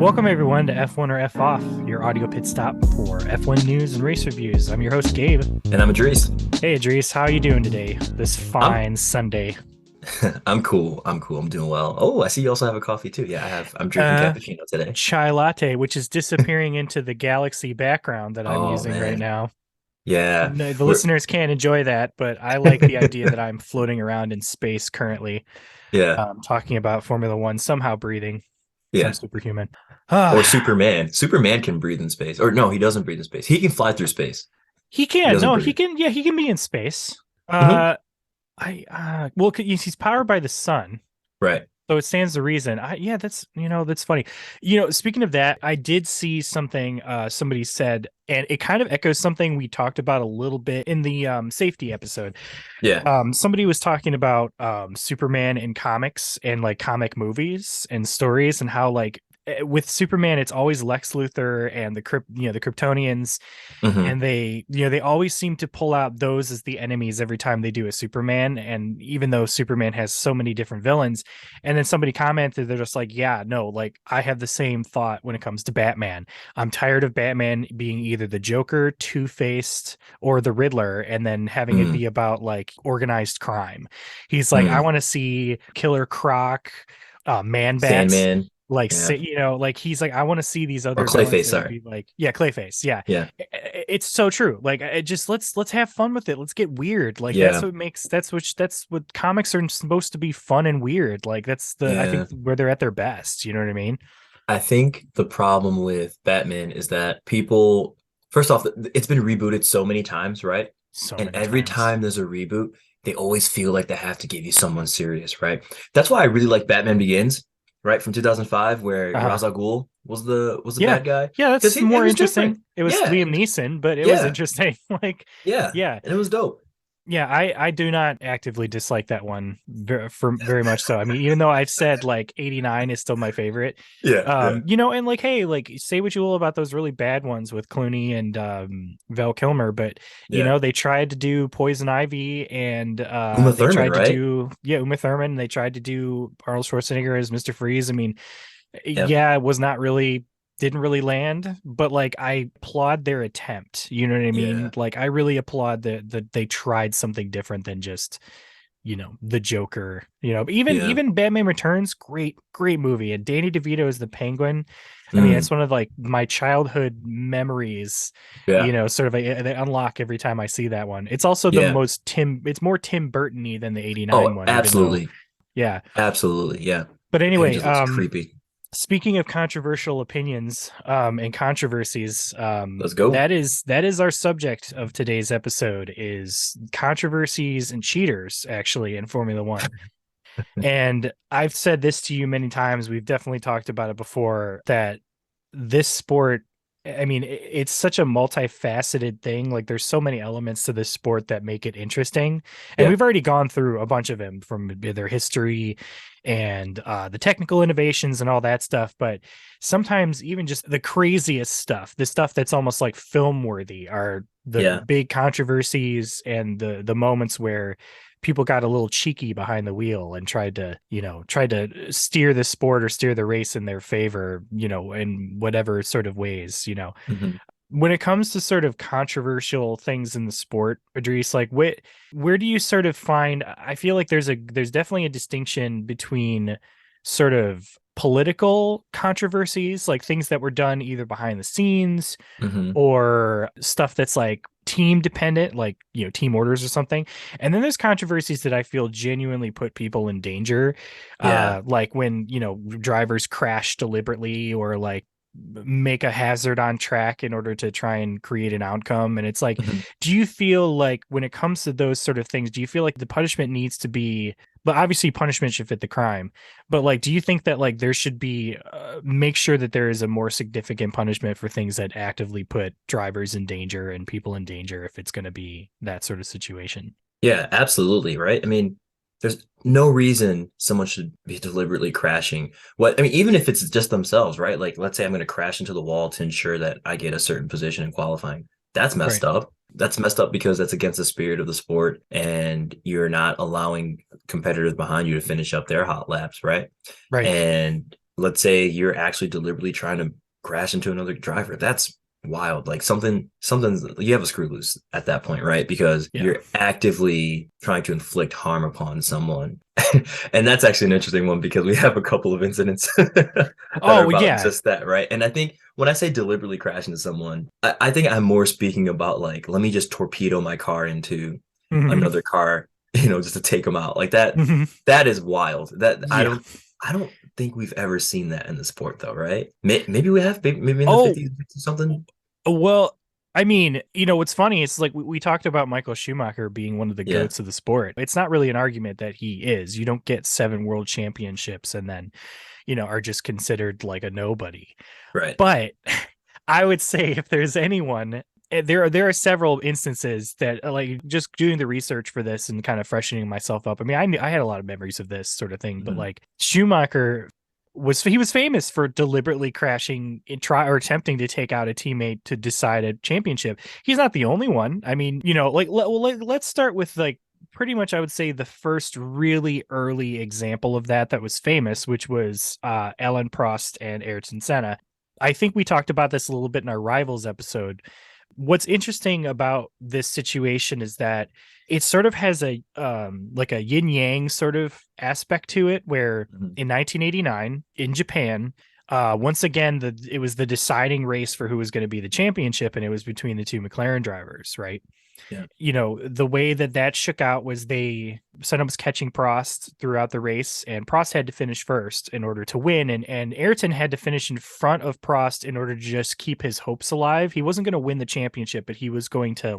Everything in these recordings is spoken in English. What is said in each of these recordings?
Welcome everyone to F1 or F Off, your audio pit stop for F1 news and race reviews. I'm your host Gabe. And I'm Idris. Hey Idris, how are you doing today? This I'm fine Sunday. I'm cool. I'm doing well. Oh, I see you also have a coffee too. Yeah, I have. I'm drinking Uh, cappuccino today. Chai latte, which is disappearing into the galaxy background that I'm Oh using right man. now. Yeah. No, the We're listeners can't enjoy that, but I like the idea that I'm floating around in space currently, yeah. talking about Formula One, somehow breathing because I'm Yeah. superhuman. Or Ah, Superman. Superman can breathe in space. Or no, he doesn't breathe in space. He can fly through space. he He can. doesn't No, he breathe. can. Yeah, he can be in space. Hmm. Well, he's powered by the sun. Right. So it stands to reason. Yeah, that's funny. Speaking of that, I did see something somebody said, and it kind of echoes something we talked about a little bit in the safety episode. Yeah. Somebody was talking about Superman in comics and like comic movies and stories, and how like with Superman, it's always Lex Luthor and the Kryptonians, Hmm. and they always seem to pull out those as the enemies every time they do a Superman. And even though Superman has so many different villains, and then somebody commented, they're just like, yeah, no, like I have the same thought when it comes to Batman. I'm tired of Batman being either the Joker, Two-Faced, or the Riddler, and then having it Mm. be about like organized crime. He's like, I Mm. want to see Killer Croc, Man Bats, Sandman. like Yeah. say, like he's like, I want to see these Or other villains Clayface, that would sorry. be like, yeah, Clayface, yeah. Yeah. It's so true. Like, it just let's have fun with it. Let's get weird. Like Yeah. that's what comics are supposed to be, fun and weird. Like that's the I think Yeah. where they're at their best. You know what I mean? I think the problem with Batman is that people, first off, it's been rebooted so many times, right? So And many every times. time there's a reboot, they always feel like they have to give you someone serious, right? That's why I really like Batman Begins, right, from 2005, where Uh-huh. Ra's al Ghul was the Yeah. bad guy, Yeah, because that's it more was different. interesting. It was Yeah, Liam Neeson, but it was yeah, interesting. Like, yeah, yeah. and it was dope. Yeah, I do not actively dislike that one for very much so. I mean, even though I've said like 89 is still my favorite, Yeah, yeah, and like, hey, like say what you will about those really bad ones with Clooney and Val Kilmer, but yeah. they tried to do Poison Ivy, and Uma they Thurman, tried to right? do, yeah, Uma Thurman, and they tried to do Arnold Schwarzenegger as Mr. Freeze. I mean, Yeah, yeah, it was not really, didn't really land, but like I applaud their attempt. You know what I mean? yeah, Like I really applaud that they tried something different than just, the Joker. yeah. Even Batman Returns, great movie. And Danny DeVito is the Penguin. I mean, it's Mm, one of like my childhood memories, yeah, sort of they unlock every time I see that one. It's also yeah. it's more Tim Burton-y than the 89 Oh, one, even though, absolutely, yeah. absolutely, yeah. But And it anyway, just looks creepy. speaking of controversial opinions and controversies, Let's go. that is our subject of today's episode, is controversies and cheaters actually in Formula One. And I've said this to you many times. We've definitely talked about it before, that this sport, I mean, it's such a multifaceted thing. Like there's so many elements to this sport that make it interesting. And Yeah. we've already gone through a bunch of them, from their history and the technical innovations and all that stuff. But sometimes even just the craziest stuff, the stuff that's almost like film worthy, are the Yeah. big controversies and the moments where people got a little cheeky behind the wheel and tried to steer the sport or steer the race in their favor, in whatever sort of ways. Hmm. When it comes to sort of controversial things in the sport, Idris, like where do you sort of find, I feel like there's definitely a distinction between sort of political controversies, like things that were done either behind the scenes Hmm. or stuff that's like team dependent, like team orders or something. And then there's controversies that I feel genuinely put people in danger, Yeah. like when drivers crash deliberately, or like make a hazard on track in order to try and create an outcome. And it's like, Hmm. do you feel like when it comes to those sort of things, do you feel like the punishment needs to be, but obviously punishment should fit the crime, but like do you think that like there should be, make sure that there is a more significant punishment for things that actively put drivers in danger and people in danger, if it's going to be that sort of situation? Yeah, absolutely. Right. I mean, there's no reason someone should be deliberately crashing. What I mean, even if it's just themselves, right? Like, let's say I'm going to crash into the wall to ensure that I get a certain position in qualifying. That's Right. messed up. That's messed up because that's against the spirit of the sport, and you're not allowing competitors behind you to finish up their hot laps, right? Right. And let's say you're actually deliberately trying to crash into another driver. That's wild. Like something's you have a screw loose at that point, right? Because Yeah. you're actively trying to inflict harm upon someone. And that's actually an interesting one because we have a couple of incidents that are Oh about yeah. just that, right? And I think when I say deliberately crash into someone, I think I'm more speaking about like, let me just torpedo my car into Mhm. another car, just to take them out. Like that, Mhm. that is wild. That Yeah. I don't think we've ever seen that in the sport though, right? Maybe we have, maybe in the Oh 50s, something. well, I mean, what's funny is like we talked about Michael Schumacher being one of the Yeah, goats of the sport. It's not really an argument that he is. You don't get 7 world championships and then, are just considered like a nobody. right. But I would say if there's anyone, there are several instances that like just doing the research for this and kind of freshening myself up. I mean, I had a lot of memories of this sort of thing, but Mhm. like Schumacher he was famous for deliberately crashing and try or attempting to take out a teammate to decide a championship. He's not the only one. I mean, like let's start with like pretty much I would say the first really early example of that was famous, which was Alan Prost and Ayrton Senna. I think we talked about this a little bit in our rivals episode. What's interesting about this situation is that it sort of has a like a yin yang sort of aspect to it where Mhm. in 1989 in Japan, once again it was the deciding race for who was going to be the championship, and it was between the two McLaren drivers, right? Yeah, The way that shook out was Senna was catching Prost throughout the race, and Prost had to finish first in order to win, and Ayrton had to finish in front of Prost in order to just keep his hopes alive. He wasn't going to win the championship, but he was going to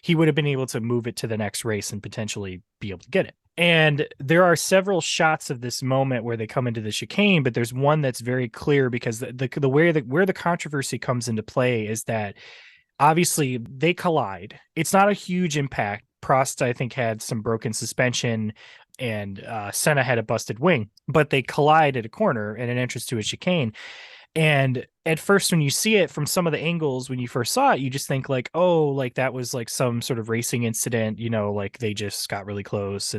he would have been able to move it to the next race and potentially be able to get it. And there are several shots of this moment where they come into the chicane, but there's one that's very clear because the where the controversy comes into play is that obviously they collide. It's not a huge impact. Prost, I think, had some broken suspension, and Senna had a busted wing, but they collide at a corner and an entrance to a chicane. And at first, when you see it from some of the angles, when you first saw it, you just think like, oh, like that was like some sort of racing incident, like they just got really close.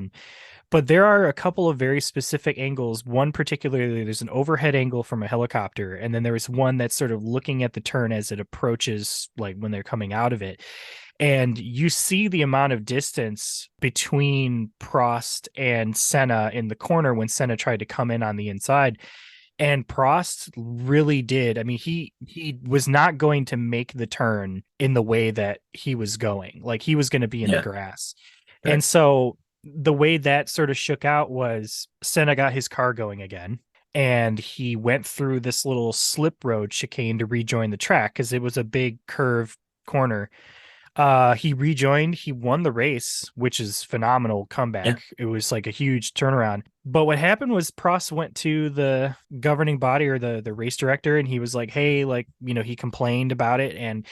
But there are a couple of very specific angles. One particularly, there's an overhead angle from a helicopter, and then there is one that's sort of looking at the turn as it approaches, like when they're coming out of it. And you see the amount of distance between Prost and Senna in the corner when Senna tried to come in on the inside. And Prost really did. I mean, he was not going to make the turn in the way that he was going. Like he was going to be in the yeah, grass. And right. so the way that sort of shook out was Senna got his car going again. And he went through this little slip road chicane to rejoin the track because it was a big curve corner. He rejoined, he won the race, which is phenomenal Yeah, comeback. It was like a huge turnaround. But what happened was Prost went to the governing body or the race director, and he was like, hey, like, he complained about it, and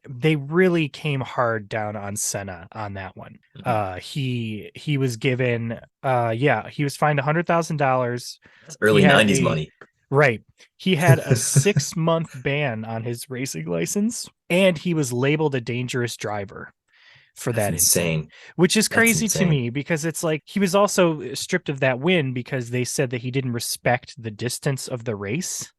they really came hard down on Senna on that one. mhm. He was given he was fined $100,000. That's He early had 90s a money. Right. He had a 6-month ban on his racing license, and he was labeled a dangerous driver for That's that incident, insane. which is That's crazy to insane. me because it's like he was also stripped of that win because they said that he didn't respect the distance of the race,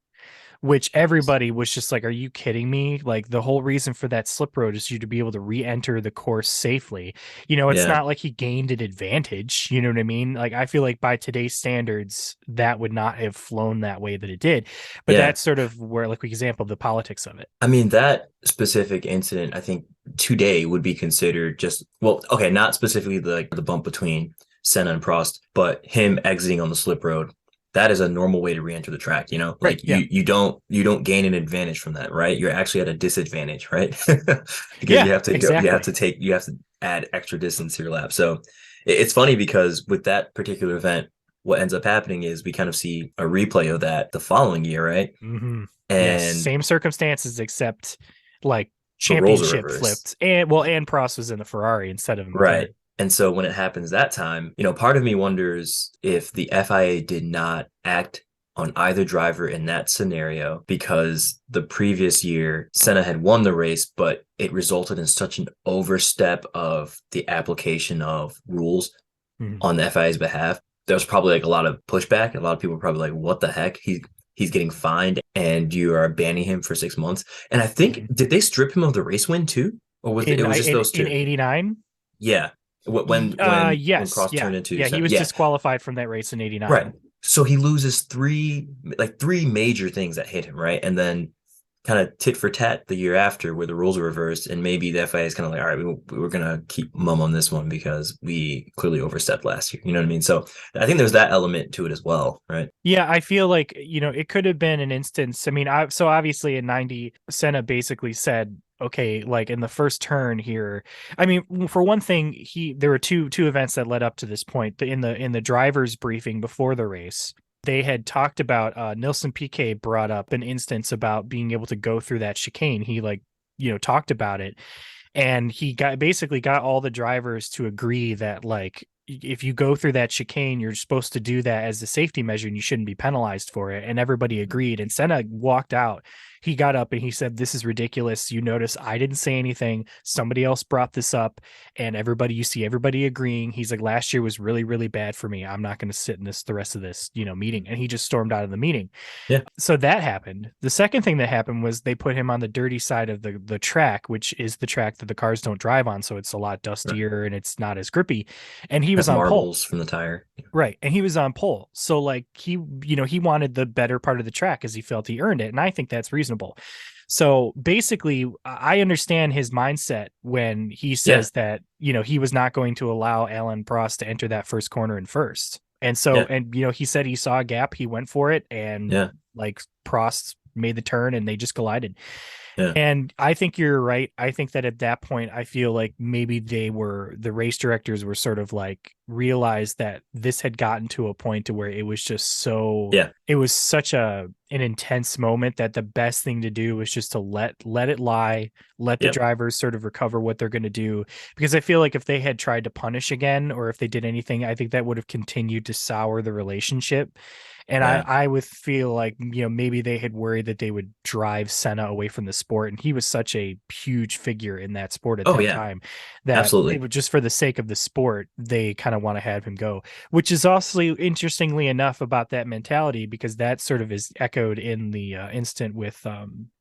which everybody was just like, are you kidding me? Like the whole reason for that slip road is you to be able to re-enter the course safely. It's Yeah, not like he gained an advantage. You know what I mean? Like I feel like by today's standards, that would not have flown that way that it did. But yeah. that's sort of where like example of the politics of it. I mean, that specific incident, I think today would be considered just, well, okay, not specifically the bump between Senna and Prost, but him exiting on the slip road. That is a normal way to re-enter the track, Right. Like Yeah. you don't gain an advantage from that, right? You're actually at a disadvantage, right? Because Yeah, exactly. you have to add extra distance to your lap. So it's funny because with that particular event, what ends up happening is we kind of see a replay of that the following year, right? Mm-hmm. Yes, And same circumstances except like the roles are championship reversed. flipped, and Prost was in the Ferrari instead of a Right. McLaren. And so when it happens that time, part of me wonders if the FIA did not act on either driver in that scenario because the previous year Senna had won the race, but it resulted in such an overstep of the application of rules Mhm. on the FIA's behalf there's probably like a lot of pushback. A lot of people were probably like, "What the heck? He's getting fined, and you are banning him for 6 months." And I think Mhm. did they strip him of the race win too, or was it In was just those in two? '89. Yeah, when Yes, Cross yeah, turned into yeah. He Senna. was Yeah, disqualified from that race in right. '89. So he loses three major things that hit him, right? And then kind of tit for tat the year after where the rules are reversed. And maybe the FIA is kind of like, all right, we're going to keep mum on this one because we clearly overstepped last year. You know what I mean? So I think there's that element to it as well, right? Yeah, I feel like, it could have been an instance. I mean, so obviously in 90, Senna basically said, okay, like in the first turn here. I mean, for one thing, there were two events that led up to this point. In the drivers briefing before the race, they had talked about Nilson Piquet brought up an instance about being able to go through that chicane. He like, talked about it, and he got all the drivers to agree that, like, if you go through that chicane, you're supposed to do that as a safety measure and you shouldn't be penalized for it. And everybody agreed. And Senna walked out. He got up and he said, "This is ridiculous. You notice I didn't say anything. Somebody else brought this up, and you see everybody agreeing." He's like, "Last year was really, really bad for me. I'm not going to sit in the rest of this, meeting." And he just stormed out of the meeting. Yeah. So that happened. The second thing that happened was they put him on the dirty side of the track, which is the track that the cars don't drive on. So it's a lot Right. dustier and it's not as grippy. And he was Has on pole. marbles from the tire. Right. And he was on pole. So like he wanted the better part of the track as he felt he earned it. And I think that's reasonable. So basically, I understand his mindset when he Yeah. says that, he was not going to allow Alan Prost to enter that first corner in first. And so, Yeah. and, he said he saw a gap, he went for it, and Yeah. like Prost made the turn and they just collided. Yeah. And I think you're right. I think that at that point, I feel like maybe the race directors were sort of like realized that this had gotten to a point to where it was just Yeah. it was such an intense moment that the best thing to do was just to let it lie, let the Yep. drivers sort of recover what they're going to do. Because I feel like if they had tried to punish again, or if they did anything, I think that would have continued to sour the relationship. And Yeah. I would feel like, maybe they had worried that they would drive Senna away from the sport. And he was such a huge figure in that sport at Oh that yeah. time that it Absolutely. would just for the sake of the sport, they kind of want to have him go, which is also interestingly enough about that mentality, because that sort of is echoed in the instant with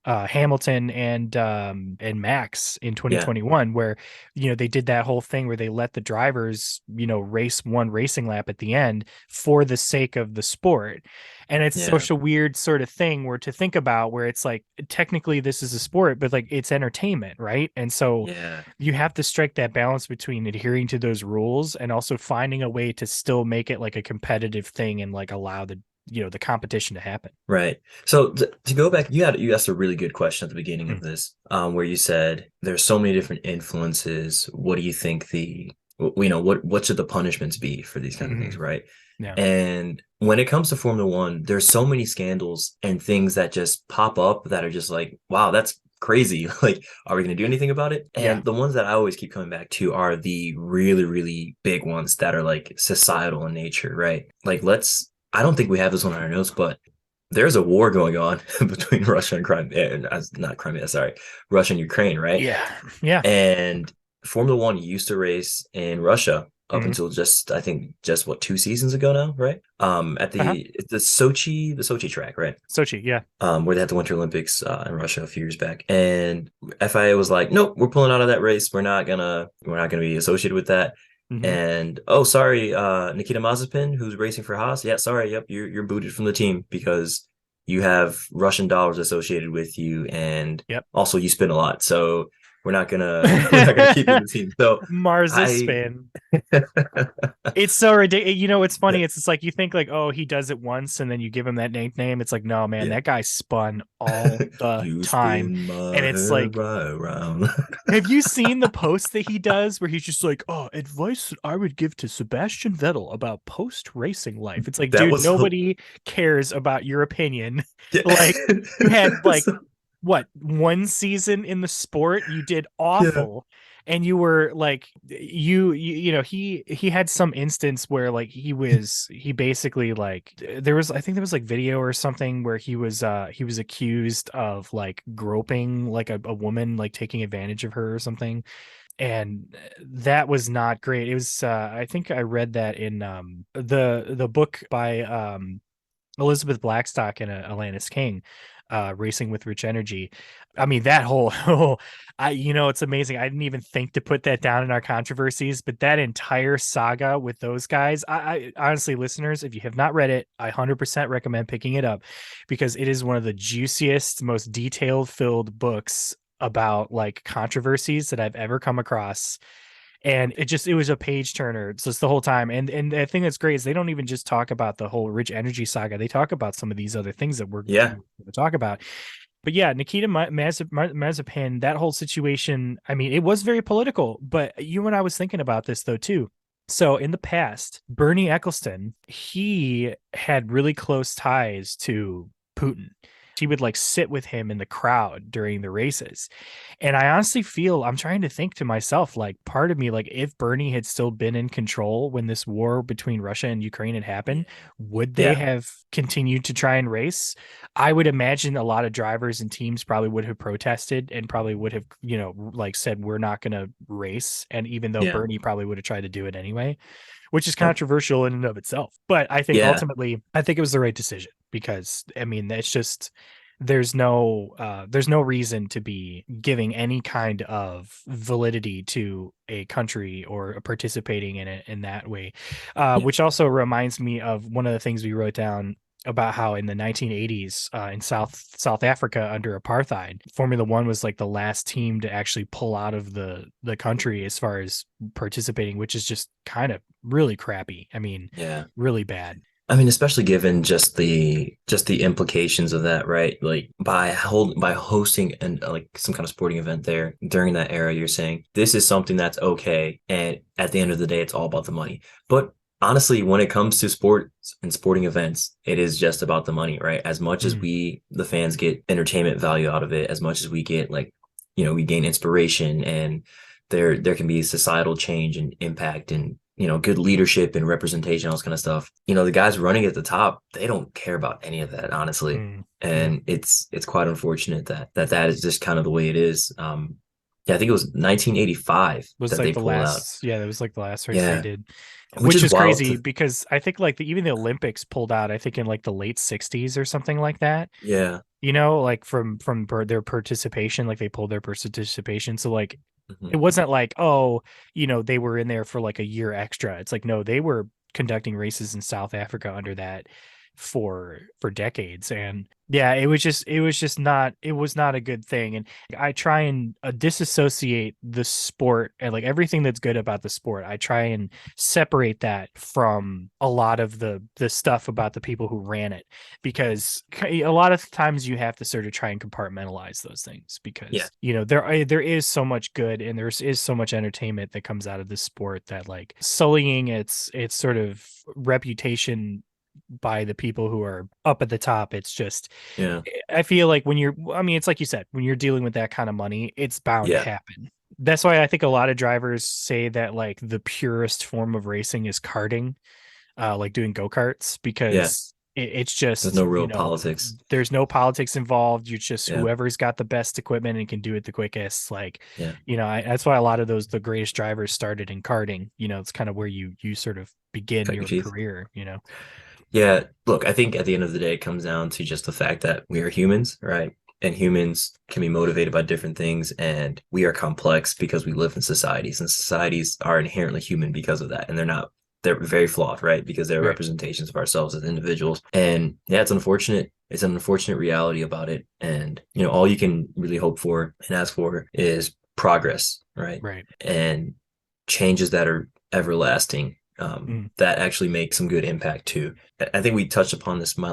Hamilton and Max in Yeah. 2021, where, they did that whole thing where they let the drivers, race one racing lap at the end for the sake of the sport. And it's Yeah. such a weird sort of thing where to think about, where it's like technically this is a sport, but like it's entertainment, right? And so Yeah. you have to strike that balance between adhering to those rules and also finding a way to still make it like a competitive thing and like allow the competition to happen. Right. So to go back, you asked a really good question at the beginning of Mm. this, where you said there's so many different influences. What do you think what should the punishments be for these kind of things, Mhm. right? Yeah. And when it comes to Formula One, there's so many scandals and things that just pop up that are just like, wow, that's crazy. Like, are we going to do anything about it? Yeah. And the ones that I always keep coming back to are the really, really big ones that are like societal in nature, right? Like, I don't think we have this one on our notes, but there's a war going on between Russia and Crimea, not Crimea, sorry, Russia and Ukraine, right? Yeah. Yeah. And Formula One used to race in Russia up Mhm. until I think just what 2 seasons ago now, right? At Uh-huh. the Sochi track, right? Sochi. Yeah. Where they had the Winter Olympics in Russia a few years back, and FIA was like, "Nope, we're pulling out of that race. We're not gonna be associated with that." Mhm. And oh, sorry, Nikita Mazepin, who's racing for Haas. Yeah, sorry, yep, you're booted from the team because you have Russian dollars associated with you, and Yep. also you spin a lot. So we're not gonna keep you in the team. So Mars' I spin. It's so ridiculous. It's funny. It's just like you think like, oh, he does it once and then you give him that nickname. It's like, no, man, yeah, that guy spun all the you time. spin And my it's hair like, right around. have you seen the post that he does where he's just like, oh, advice that I would give to Sebastian Vettel about post racing life? It's like, That dude, was nobody cares about your opinion. yeah. Like, you had like So, what, one season in the sport, you did yeah. awful, and you were like, he had some instance where like he basically like, I think there was like video or something where he was accused of like groping like a woman, like taking advantage of her or something. and that was not great. It was I think I read that in the book by Elizabeth Blackstock and Alanis King, Racing with Rich Energy. I mean, that whole, it's amazing. I didn't even think to put that down in our controversies, but that entire saga with those guys, I honestly, listeners, if you have not read it, I 100% recommend picking it up because it is one of the juiciest, most detailed filled books about like controversies that I've ever come across. And it was a page turner just the whole time. And the thing that's great is they don't even just talk about the whole Rich Energy saga. They talk about some of these other things that we're Yeah. going to talk about. But yeah, Nikita Mazepin, that whole situation, I mean, it was very political. But you and I was thinking about this though too. So in the past, Bernie Ecclestone, he had really close ties to Putin. He would like sit with him in the crowd during the races. And I honestly feel, I'm trying to think to myself, like part of me, like if Bernie had still been in control when this war between Russia and Ukraine had happened, would they Yeah. have continued to try and race? I would imagine a lot of drivers and teams probably would have protested and probably would have, like said, we're not going to race. And even though Yeah. Bernie probably would have tried to do it anyway, which is Yep. controversial in and of itself. But I think Yeah. ultimately, I think it was the right decision because I mean, it's just there's no reason to be giving any kind of validity to a country or participating in it in that way. Yeah. Which also reminds me of one of the things we wrote down about how in the 1980s in South Africa under apartheid, Formula One was like the last team to actually pull out of the country as far as participating, which is just kind of really crappy. I mean, Yeah. really bad. I mean, especially given just the implications of that, right? Like by hosting and like some kind of sporting event there during that era, you're saying this is something that's okay, and at the end of the day, it's all about the money. But honestly, when it comes to sports and sporting events, it is just about the money, right? As much as Mm, we, the fans, get entertainment value out of it, as much as we get like, we gain inspiration, and there can be societal change and impact and good leadership and representation, all this kind of stuff. The guys running at the top, they don't care about any of that, honestly. yeah. And it's quite unfortunate that is just kind of the way it is. Yeah, I think it was 1985 Was that like they the pulled out. last, yeah, that was like the last race they Yeah, did, which which is is wild crazy to. because I think like even the Olympics pulled out, I think in like the late 60s or something like that, Yeah. like from their participation, like they pulled their participation. So like Mhm. it wasn't like, oh, they were in there for like a year extra. It's like, no, they were conducting races in South Africa under that for decades. And yeah, it was not a good thing. And I try and disassociate the sport and like everything that's good about the sport. I try and separate that from a lot of the stuff about the people who ran it, because a lot of times you have to sort of try and compartmentalize those things Yeah. because there is so much good and is so much entertainment that comes out of this sport that like sullying its sort of reputation by the people who are up at the top, it's just, Yeah. I feel like I mean, it's like you said, when you're dealing with that kind of money, it's bound to Yeah. happen. That's why I think a lot of drivers say that like the purest form of racing is karting, like doing go-karts, Yeah. because it's There's just, no real politics. there's no politics involved. You just Yeah. whoever's got the best equipment and can do it the quickest. Like, Yeah. that's why a lot of the greatest drivers started in karting. It's kind of where you sort of begin Cut your your teeth. career. Yeah, look, I think at the end of the day, it comes down to just the fact that we are humans, right? And humans can be motivated by different things, and we are complex because we live in societies, and societies are inherently human because of that. And they're very flawed, right? Because they're Right. representations of ourselves as individuals. And yeah, it's unfortunate. It's an unfortunate reality about it. And, all you can really hope for and ask for is progress, right? Right. And changes that are everlasting, Mm. that actually make some good impact too. I think we touched upon this in the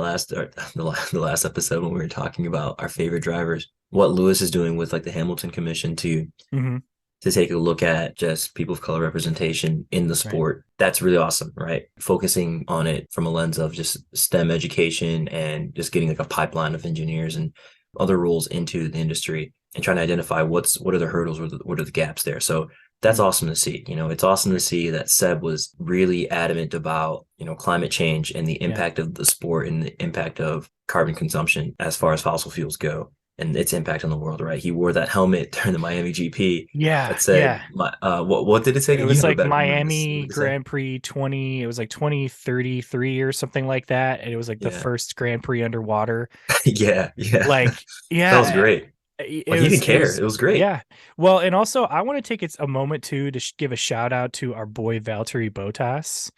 last episode when we were talking about our favorite drivers. What Lewis is doing with like the Hamilton Commission Hmm. to take a look at just people of color representation in the Right. sport. That's really awesome, right? Focusing on it from a lens of just STEM education and just getting like a pipeline of engineers and other roles into the industry and trying to identify what are the hurdles, what are the gaps there. So that's Mm. awesome to see. It's awesome to Right. see that Seb was really adamant about, climate change and the Yeah. impact of the sport and the impact of carbon consumption as far as fossil fuels go. and its impact on the world, right? He wore that helmet during the Miami GP Yeah, that said, yeah. what did it say? It You was have a like better memory than this. What Miami did it say? Grand Prix 20, it was like 2033 or something like that. And it was like the Yeah. first Grand Prix underwater. Yeah, yeah. Like, That was yeah, great. Like he didn't it care. was, It was great. yeah. Well, and also I want to take a moment too to give a shout out to our boy Valtteri Bottas,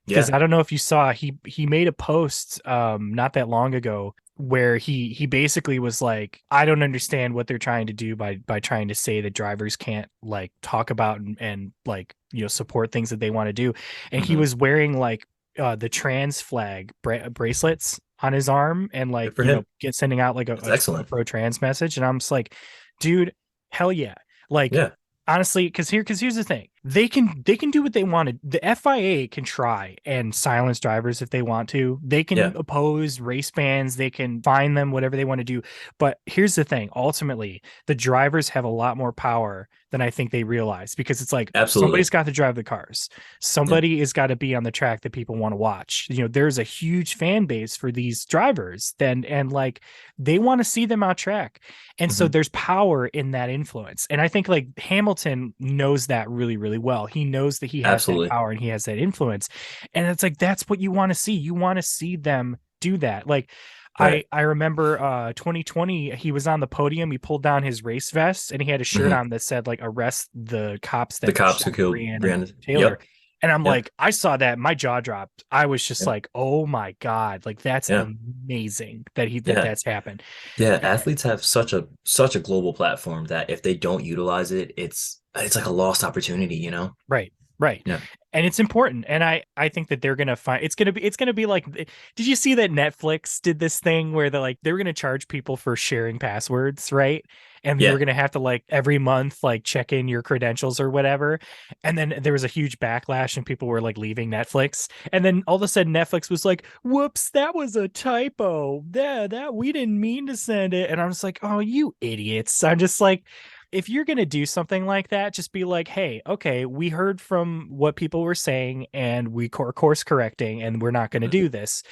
because Yeah. I don't know if you saw, he made a post not that long ago where he basically was like, I don't understand what they're trying to do by trying to say that drivers can't like talk about and like, you know, support things that they want to do. And he Hmm. was wearing like the trans flag bracelets on his arm and like, Good for you know, him. get sending out like That's a excellent. pro trans message. And I'm just like, dude, hell yeah. Like, Yeah. honestly, because here's the thing, they can do what they wanted. The FIA can try and silence drivers if they want to. They can Yeah. oppose race bans, they can fine them, whatever they want to do. But here's the thing, ultimately the drivers have a lot more power than I think they realize, because it's like somebody's Absolutely. got to drive the cars, Yeah. somebody has got to be on the track that people want to watch. You know, there's a huge fan base for these drivers then, and like they want to see them out track. And so Hmm. there's power in that influence. And I think like Hamilton knows that really, really well. He knows that he has that Absolutely. power and he has that influence. And it's like, that's what you want to see. You want to see them do that. Like, Right. I remember 2020, he was on the podium, he pulled down his race vest and he had a shirt Hmm. on that said like arrest the cops The that cops who shot killed Breonna Brandon. Taylor. Yep. And I'm Yep. like, I saw that, my jaw dropped. I was just Yeah. like, oh my God, like that's Yeah. amazing that Yeah. that's happened. Yeah. Athletes have such a global platform that if they don't utilize it, it's like a lost opportunity, you know? Right. Right. Yeah. And it's important. And I think that they're gonna find it's gonna be like, did you see that Netflix did this thing where they were gonna charge people for sharing passwords, right? And you were Yeah. gonna have to like every month like check in your credentials or whatever. And then there was a huge backlash and people were like leaving Netflix. And then all of a sudden Netflix was like, whoops, that was a typo. That we didn't mean to send it. And I was like, oh, you idiots. I'm just like, if you're going to do something like that, just be like, hey, okay, we heard from what people were saying and we course correcting and we're not going to Mhm. do this.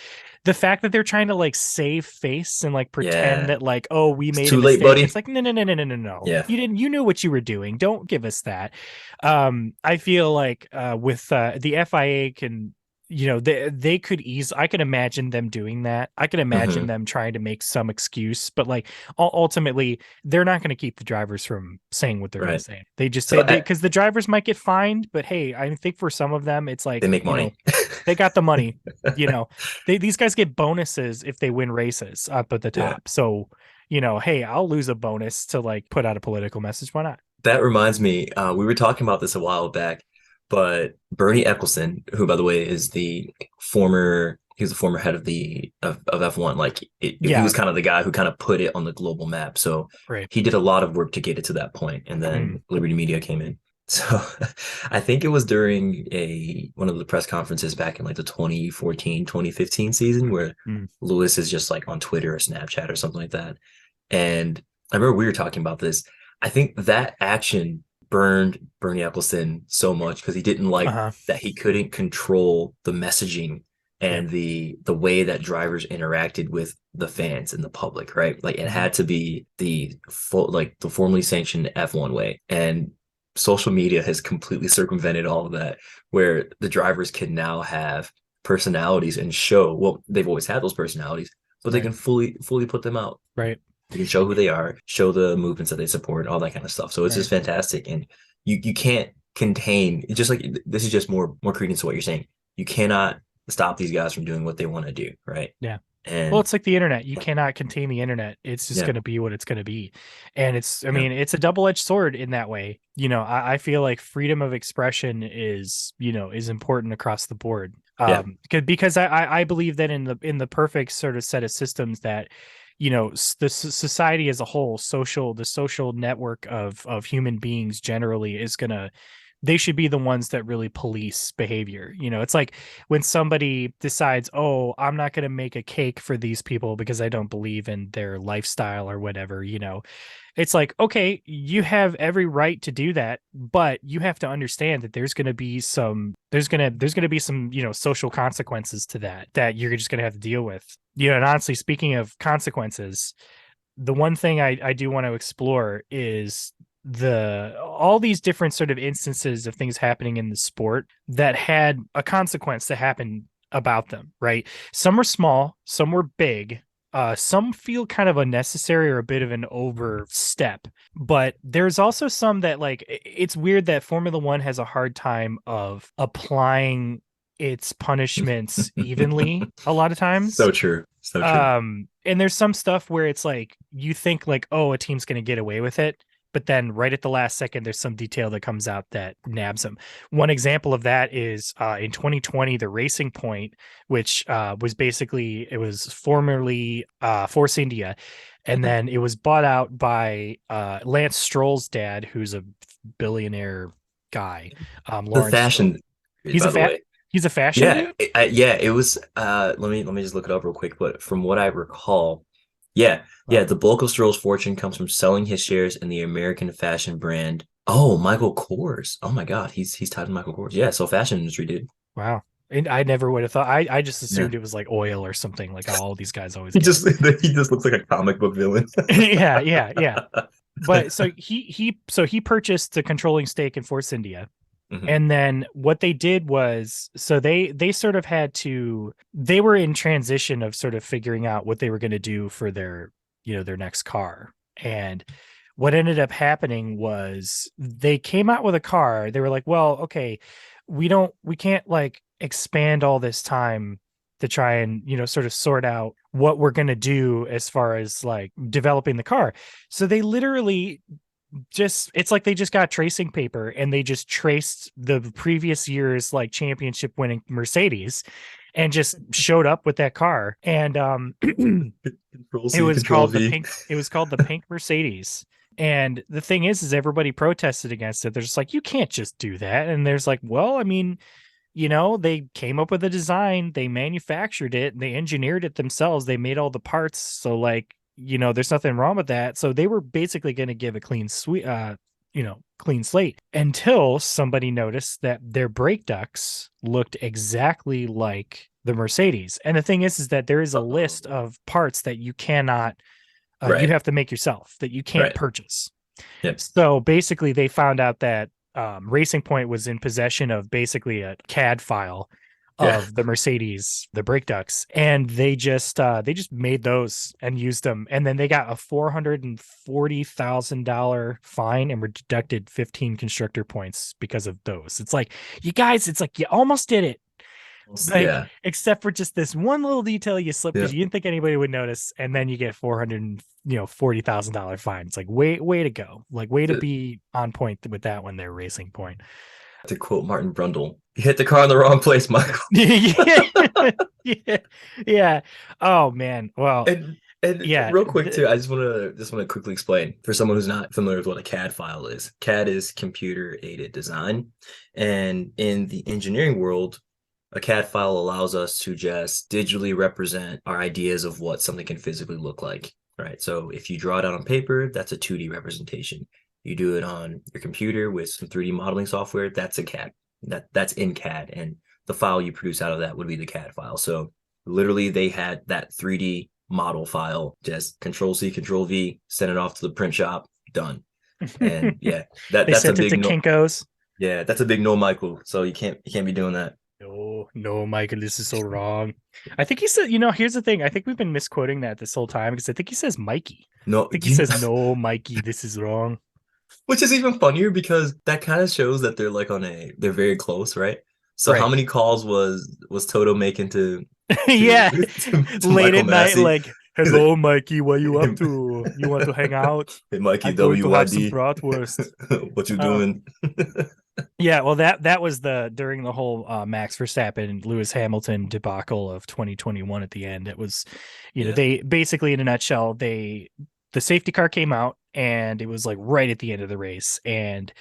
The fact that they're trying to like save face and like pretend Yeah. that like, oh, we It's made a too late, mistake. It's buddy. like, no, no, no, no, no, no, no. Yeah. You knew what you were doing. Don't give us that. I feel like with the FIA can, you know, they could I could imagine them doing that. I could imagine Hmm. them trying to make some excuse, but like ultimately they're not going to keep the drivers from saying what they're going to Right. say. They just So they because the drivers might get fined, but hey, I think for some of them it's they like, make you know, money. they got the money. You know, these guys get bonuses if they win races up at the Yeah. top. So, you know, hey, I'll lose a bonus to like put out a political message. Why not? That reminds me, we were talking about this a while back, but Bernie Eccleston, who by the way is he was the former head of F1. Like he Yeah, was kind of the guy who kind of put it on the global map. So right. he did a lot of work to get it to that point, and Mm, then Liberty Media came in. So I think it was during a one of the press conferences back in like the 2014, 2015 season where mm. Lewis is just like on Twitter or Snapchat or something like that. And I remember we were talking about this. I think that action burned Bernie Eccleston so much because he didn't like Uh-huh. that he couldn't control the messaging Yep. and the way that drivers interacted with the fans and the public, right? Like it Hmm. had to be the full, like the formally sanctioned F1 way. And social media has completely circumvented all of that, where the drivers can now have personalities and show, well, they've always had those personalities, but they Right. can fully put them out. Right. You can show who they are, show the movements that they support, all that kind of stuff. So it's Right. just fantastic. And you can't contain, just like this is just more credence to what you're saying. You cannot stop these guys from doing what they want to do, right? Yeah. Well, And it's like the internet. You cannot contain the internet. It's just yeah, going to be what it's going to be. And I yeah, mean, it's a double-edged sword in that way. You know, I feel like freedom of expression is, you know, is important across the board. yeah, Because I believe that in the perfect sort of set of systems that, you know, the society as a whole, the social network of human beings generally is going to, they should be the ones that really police behavior. You know, it's like when somebody decides, oh, I'm not going to make a cake for these people because I don't believe in their lifestyle or whatever, you know, it's like, okay, you have every right to do that, but you have to understand that there's going to be some, you know, social consequences to that you're just going to have to deal with. You know, and honestly, speaking of consequences, the one thing I do want to explore is the all these different sort of instances of things happening in the sport that had a consequence to happen about them, right? Some were small, some were big, some feel kind of unnecessary or a bit of an overstep, but there's also some that like it's weird that Formula One has a hard time of applying its punishments evenly a lot of times. So true. So true. And there's some stuff where it's like you think like, oh, a team's going to get away with it, but then right at the last second there's some detail that comes out that nabs them. One example of that is in 2020 the Racing Point, which was basically, it was formerly Force India, and Mhm. then it was bought out by Lance Stroll's dad, who's a billionaire guy, The Lawrence Stroll. fashion, He's a by the fat way. he's a fashion Yeah, dude. yeah, it was let me just look it up real quick, but from what I recall, yeah, yeah, Wow. the bulk of Stroll's fortune comes from selling his shares in the American fashion brand. Oh, Michael Kors. Oh my God, he's tied to Michael Kors. Yeah, so fashion industry, dude. Wow. And I never would have thought. I just Yeah. assumed it was like oil or something like how all these guys always He get it. just he just looks like a comic book villain. Yeah, yeah, yeah. But so he purchased a controlling stake in Force India. Mhm. And then what they did was, so they sort of had to, they were in transition of sort of figuring out what they were going to do for their, their next car. And what ended up happening was they came out with a car. They were like, well, okay, we can't like expand all this time to try and, sort of sort out what we're going to do as far as like developing the car. So they literally just, it's like they just got tracing paper and they just traced the previous year's like championship winning Mercedes and just showed up with that car. And Control C, Control V. it was called the pink Mercedes. And the thing is everybody protested against it. They're just like, you can't just do that. And there's like, well, I mean, they came up with a design, they manufactured it, they engineered it themselves, they made all the parts. So like, there's nothing wrong with that. So they were basically going to give a clean slate until somebody noticed that their brake ducts looked exactly like the Mercedes. And the thing is that there is a Uh-oh. list of parts that you cannot, you Right, have to make yourself, that you can't right. purchase. Yep. So basically, they found out that Racing Point was in possession of basically a CAD file Yeah. of the Mercedes, the brake ducts, and they just made those and used them, and then they got a $440,000 fine and were deducted 15 constructor points because of those. It's like, you guys, it's like you almost did it, like Yeah. except for just this one little detail you slipped Yeah. because you didn't think anybody would notice, and then you get $440,000 fine. It's like, way to go, like way to To, be on point with that one there, Racing Point. to quote Martin Brundle, you hit the car in the wrong place, Michael. Yeah, yeah, yeah. Oh man, well, And yeah, real quick too, I just want to quickly explain for someone who's not familiar with what a CAD file is. CAD is computer aided design, and in the engineering world, a CAD file allows us to just digitally represent our ideas of what something can physically look like. Right. So if you draw it out on paper, that's a 2D representation. You do it on your computer with some 3D modeling software, that's a CAD. That's in CAD, and the file you produce out of that would be the CAD file. So literally they had that 3D model file, just Control C, Control V, send it off to the print shop, done. And yeah, they that's a sent it big to no. Kinko's. Yeah, that's a big no, Michael. So you can't be doing that. No, no, Michael, this is so wrong. I think he said, here's the thing. I think we've been misquoting that this whole time because I think he says Mikey. I No, think he says, no, Mikey, this is wrong. which is even funnier because that kind of shows that they're very close, right? So how Right. many calls was Toto making to to Yeah. to Late Michael at night, Massey? like, He's like, hello, Mikey, what you up to? You want to hang out? hey Mikey I'm going to have some WYD, bratwurst. what you Uh, doing? yeah, well, that was the during the whole Max Verstappen and Lewis Hamilton debacle of 2021 at the end. It was, Yeah. they basically, in a nutshell, the safety car came out and it was like right at the end of the race, and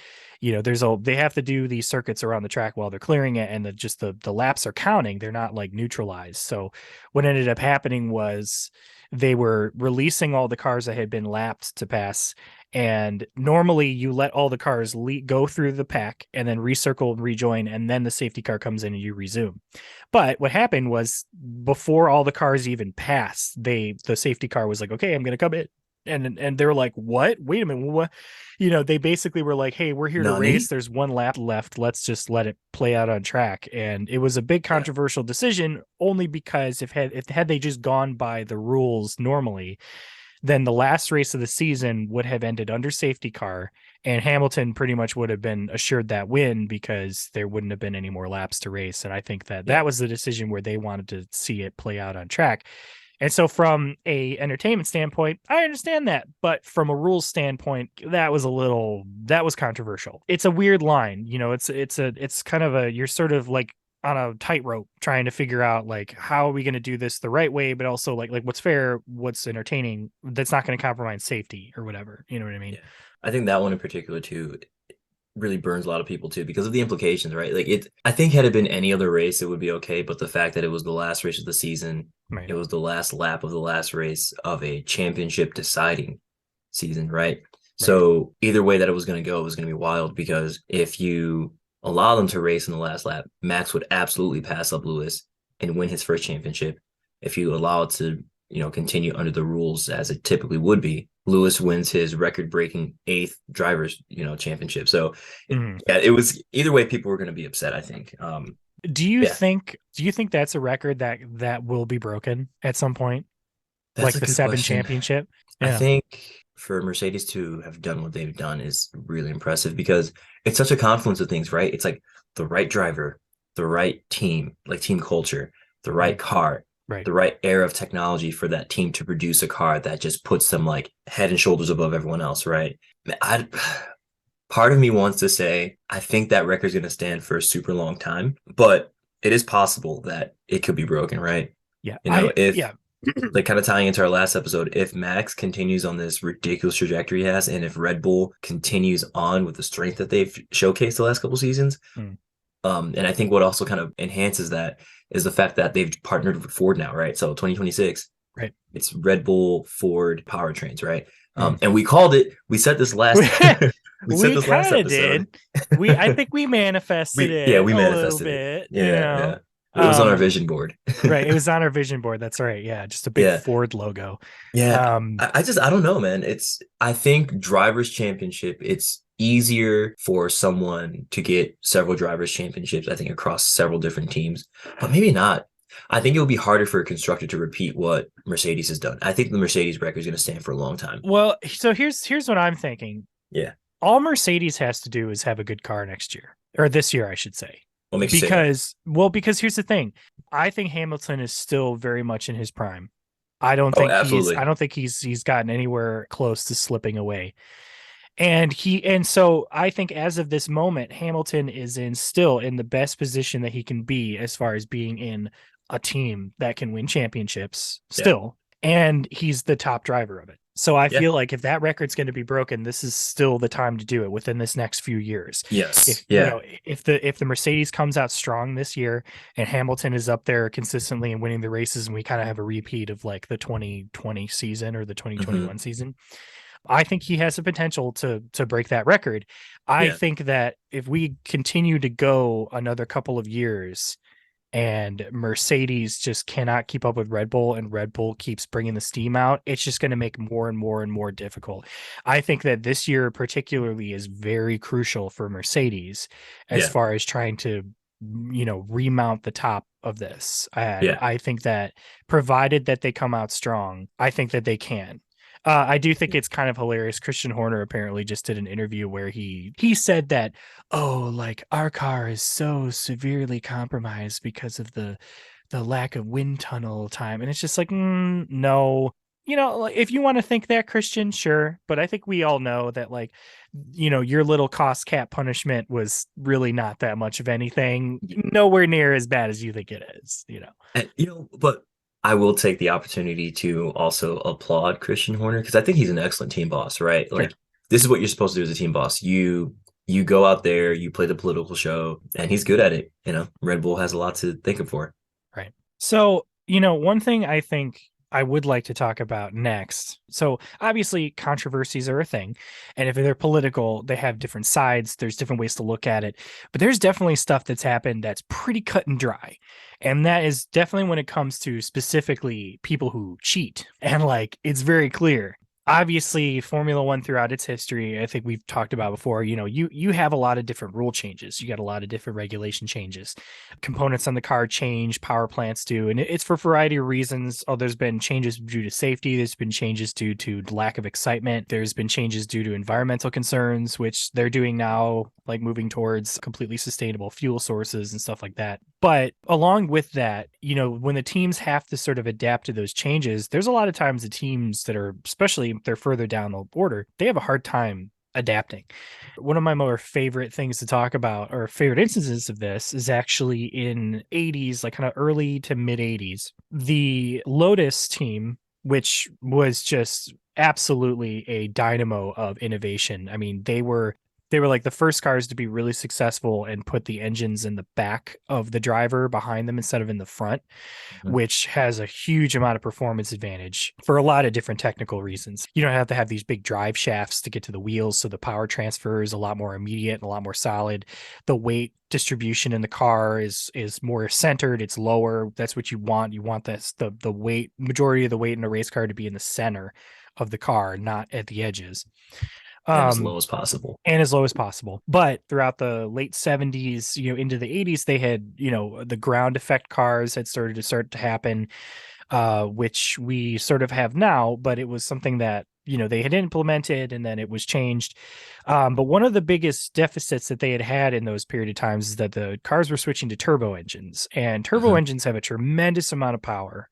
they have to do these circuits around the track while they're clearing it, and the laps are counting, they're not like neutralized. So what ended up happening was they were releasing all the cars that had been lapped to pass, and normally you let all the cars go through the pack and then recircle and rejoin, and then the safety car comes in and you resume. But what happened was before all the cars even passed, the safety car was like, okay, I'm going to come in. And they're like, what? Wait a minute, what? They basically were like, hey, we're here to race, Nani? there's one lap left, let's just let it play out on track. And it was a big Yeah. controversial decision, only because if had they just gone by the rules normally, then the last race of the season would have ended under safety car, and Hamilton pretty much would have been assured that win because there wouldn't have been any more laps to race. And I think that Yeah. that was the decision where they wanted to see it play out on track. And so from a entertainment standpoint, I understand that, but from a rules standpoint, that was controversial. It's a weird line, it's kind of you're sort of like on a tightrope trying to figure out like how are we going to do this the right way, but also like what's fair, what's entertaining, that's not going to compromise safety or whatever. You know what I mean? Yeah. I think that one in particular too really burns a lot of people too because of the implications, right? Like I think had it been any other race, it would be okay. But the fact that it was the last race of the season, Right. it was the last lap of the last race of a championship deciding season, right? Right. So either way that it was going to go, it was going to be wild because if you allow them to race in the last lap, Max would absolutely pass up Lewis and win his first championship. If you allow it to, continue under the rules as it typically would be, Lewis wins his record-breaking eighth drivers, championship. So, Mhm. yeah, it was either way. People were going to be upset. I think. Do you Yeah, think that's a record that will be broken at some point? that's Like a the good 7 question. championship? I Yeah. think for Mercedes to have done what they've done is really impressive because it's such a confluence of things, right? It's like the right driver, the right team, like team culture, the right Mhm. car, Right. the right era of technology for that team to produce a car that just puts them like head and shoulders above everyone else, right? I, part of me wants to say I think that record's going to stand for a super long time, but it is possible that it could be broken, right? Yeah. If Yeah. like kind of tying into our last episode, if Max continues on this ridiculous trajectory he has, and if Red Bull continues on with the strength that they've showcased the last couple seasons, Mm. and I think what also kind of enhances that is the fact that they've partnered with Ford now, right? So 2026, Right. it's Red Bull Ford powertrains, right? Mm. And we called it. We said this last. We said We this last kind of episode. did. I think we manifested it We a little manifested it. bit, Yeah, yeah. It was on our Um, vision board. right. It was on our vision board. That's right. Yeah. Just a big Yeah, Ford logo. yeah. Um, I don't know, man. I think drivers championship, it's easier for someone to get several drivers championships, I think, across several different teams, but maybe not. I think it will be harder for a constructor to repeat what Mercedes has done. I think the Mercedes record is going to stand for a long time. well, so here's what I'm thinking. Yeah. All Mercedes has to do is have a good car next year, or this year, I should say. What makes you say that? Because here's the thing. I think Hamilton is still very much in his prime. I don't Oh, think absolutely. he's gotten anywhere close to slipping away. And so I think as of this moment, Hamilton is still in the best position that he can be as far as being in a team that can win championships Yeah. still. And he's the top driver of it. So I Yeah. feel like if that record's going to be broken, this is still the time to do it within this next few years. Yes. If Yeah. if the Mercedes comes out strong this year and Hamilton is up there consistently and winning the races, and we kind of have a repeat of like the 2020 season or the Hmm. 2021 season, I think he has the potential to break that record. I Yeah. think that if we continue to go another couple of years and Mercedes just cannot keep up with Red Bull and Red Bull keeps bringing the steam out, it's just going to make more and more and more difficult. I think that this year particularly is very crucial for Mercedes as Yeah. far as trying to remount the top of this. And Yeah. I think that provided that they come out strong, I think that they can. I do think it's kind of hilarious. Christian Horner apparently just did an interview where he said that, oh, like our car is so severely compromised because of the lack of wind tunnel time, and it's just like, no. Like, if you want to think that, Christian, sure, but I think we all know that, like, your little cost cap punishment was really not that much of anything, nowhere near as bad as you think it is. And, but I will take the opportunity to also applaud Christian Horner because I think he's an excellent team boss, right? Sure. Like this is what you're supposed to do as a team boss. You go out there, you play the political show, and he's good at it. Red Bull has a lot to thank him for. Right. So, one thing I think I would like to talk about next. So, obviously, controversies are a thing. And if they're political, they have different sides. There's different ways to look at it. But there's definitely stuff that's happened that's pretty cut and dry. And that is definitely when it comes to specifically people who cheat. And like, it's very clear. obviously Formula One throughout its history, I think we've talked about before, you have a lot of different rule changes. You got a lot of different regulation changes. Components on the car change, power plants do, and it's for a variety of reasons. Oh, there's been changes due to safety, there's been changes due to lack of excitement, there's been changes due to environmental concerns, which they're doing now, like moving towards completely sustainable fuel sources and stuff like that. But along with that, when the teams have to sort of adapt to those changes, there's a lot of times the teams that are, especially if they're further down the border, they have a hard time adapting. One of my more favorite things to talk about, or favorite instances of this, is actually in 80s, like kind of early to mid 80s. The Lotus team, which was just absolutely a dynamo of innovation. I mean, they were like the first cars to be really successful and put the engines in the back of the driver behind them instead of in the front, Mhm. which has a huge amount of performance advantage for a lot of different technical reasons. You don't have to have these big drive shafts to get to the wheels, so the power transfer is a lot more immediate and a lot more solid. The weight distribution in the car is more centered, it's lower. That's what you want. You want the weight, majority of the weight in a race car to be in the center of the car, not at the edges. And as Um, low as possible. and as low as possible. But throughout the late 70s, into the 80s, they had, the ground effect cars had started to happen, which we sort of have now, but it was something that, they had implemented and then it was changed. But one of the biggest deficits that they had in those period of times is that the cars were switching to turbo engines, and turbo Mhm. engines have a tremendous amount of power.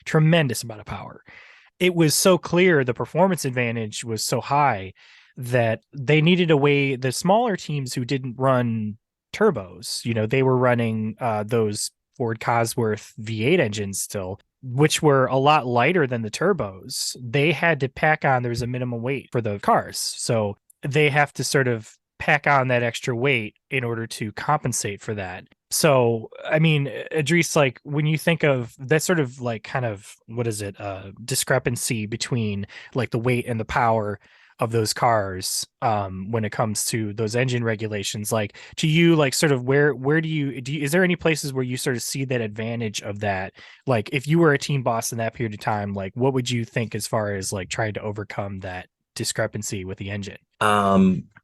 It was so clear the performance advantage was so high that they needed a way. The smaller teams who didn't run turbos, they were running those Ford Cosworth V8 engines still, which were a lot lighter than the turbos. They had to pack on, there was a minimum weight for the cars, so they have to sort of pack on that extra weight in order to compensate for that. So, I mean, Idris, like when you think of that sort of like kind of, what is it, discrepancy between like the weight and the power of those cars, when it comes to those engine regulations, like to you, like sort of where do you, is there any places where you sort of see that advantage of that? Like if you were a team boss in that period of time, like what would you think as far as like trying to overcome that discrepancy with the engine?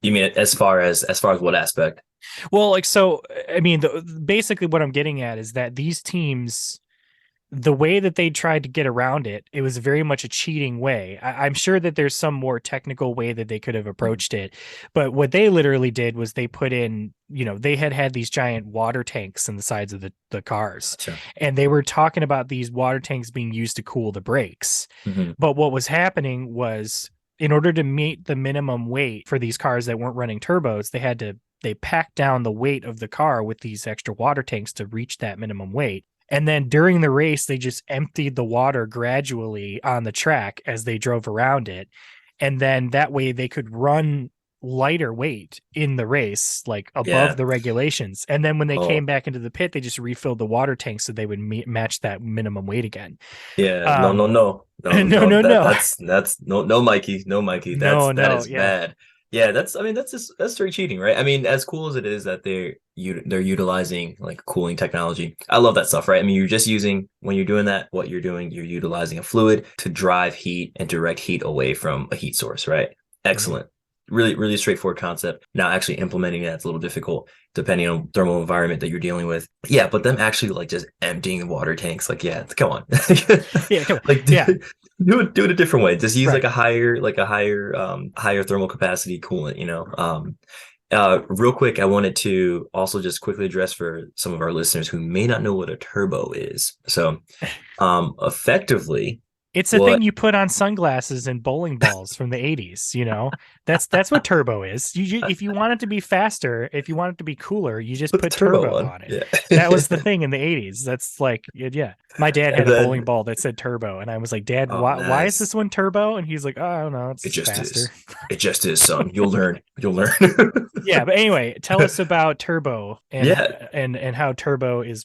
You mean as far as what aspect? Well, like, so, I mean, basically what I'm getting at is that these teams, the way that they tried to get around it, it was very much a cheating way. I'm sure that there's some more technical way that they could have Mhm. approached it, but what they literally did was they put in, they had these giant water tanks in the sides of the cars, Gotcha. and they were talking about these water tanks being used to cool the brakes. Hmm. But what was happening was, in order to meet the minimum weight for these cars that weren't running turbos, they packed down the weight of the car with these extra water tanks to reach that minimum weight. And then during the race, they just emptied the water gradually on the track as they drove around it. And then that way they could run lighter weight in the race, like above Yeah. the regulations. And then when they came Oh, back into the pit, they just refilled the water tank so they would match that minimum weight again. yeah. No, no, Um, no, no, no, no. no, That no, that's no, no, Mikey, no, Mikey. no, That no. is Yeah. bad. Yeah, I mean, that's straight cheating, right? I mean, as cool as it is that they're utilizing like cooling technology. I love that stuff, right? I mean, you're just using when you're doing that, what you're doing, you're utilizing a fluid to drive heat and direct heat away from a heat source, right? Mhm. Excellent. Really, really straightforward concept. Now, actually implementing that's a little difficult depending on thermal environment that you're dealing with. Yeah, but them actually like just emptying the water tanks, like, yeah, come on. Yeah. Come on. Like Yeah. do it a different way. Just use Right. higher thermal capacity coolant, real quick, I wanted to also just quickly address for some of our listeners who may not know what a turbo is. So, effectively, It's a what thing you put on sunglasses and bowling balls from the 80s, That's what turbo is. If you want it to be faster, if you want it to be cooler, you just put the put turbo turbo on? on it. Yeah. That was the thing in the 80s. That's like, yeah. My dad And had a bowling then, ball that said turbo, and I was like, "Dad, oh, why is nice. this one turbo?" And he's like, "Oh, I don't know, It it's just faster." is. It just is, son. You'll learn. You'll learn. Yeah, but anyway, tell us about turbo Yeah. and how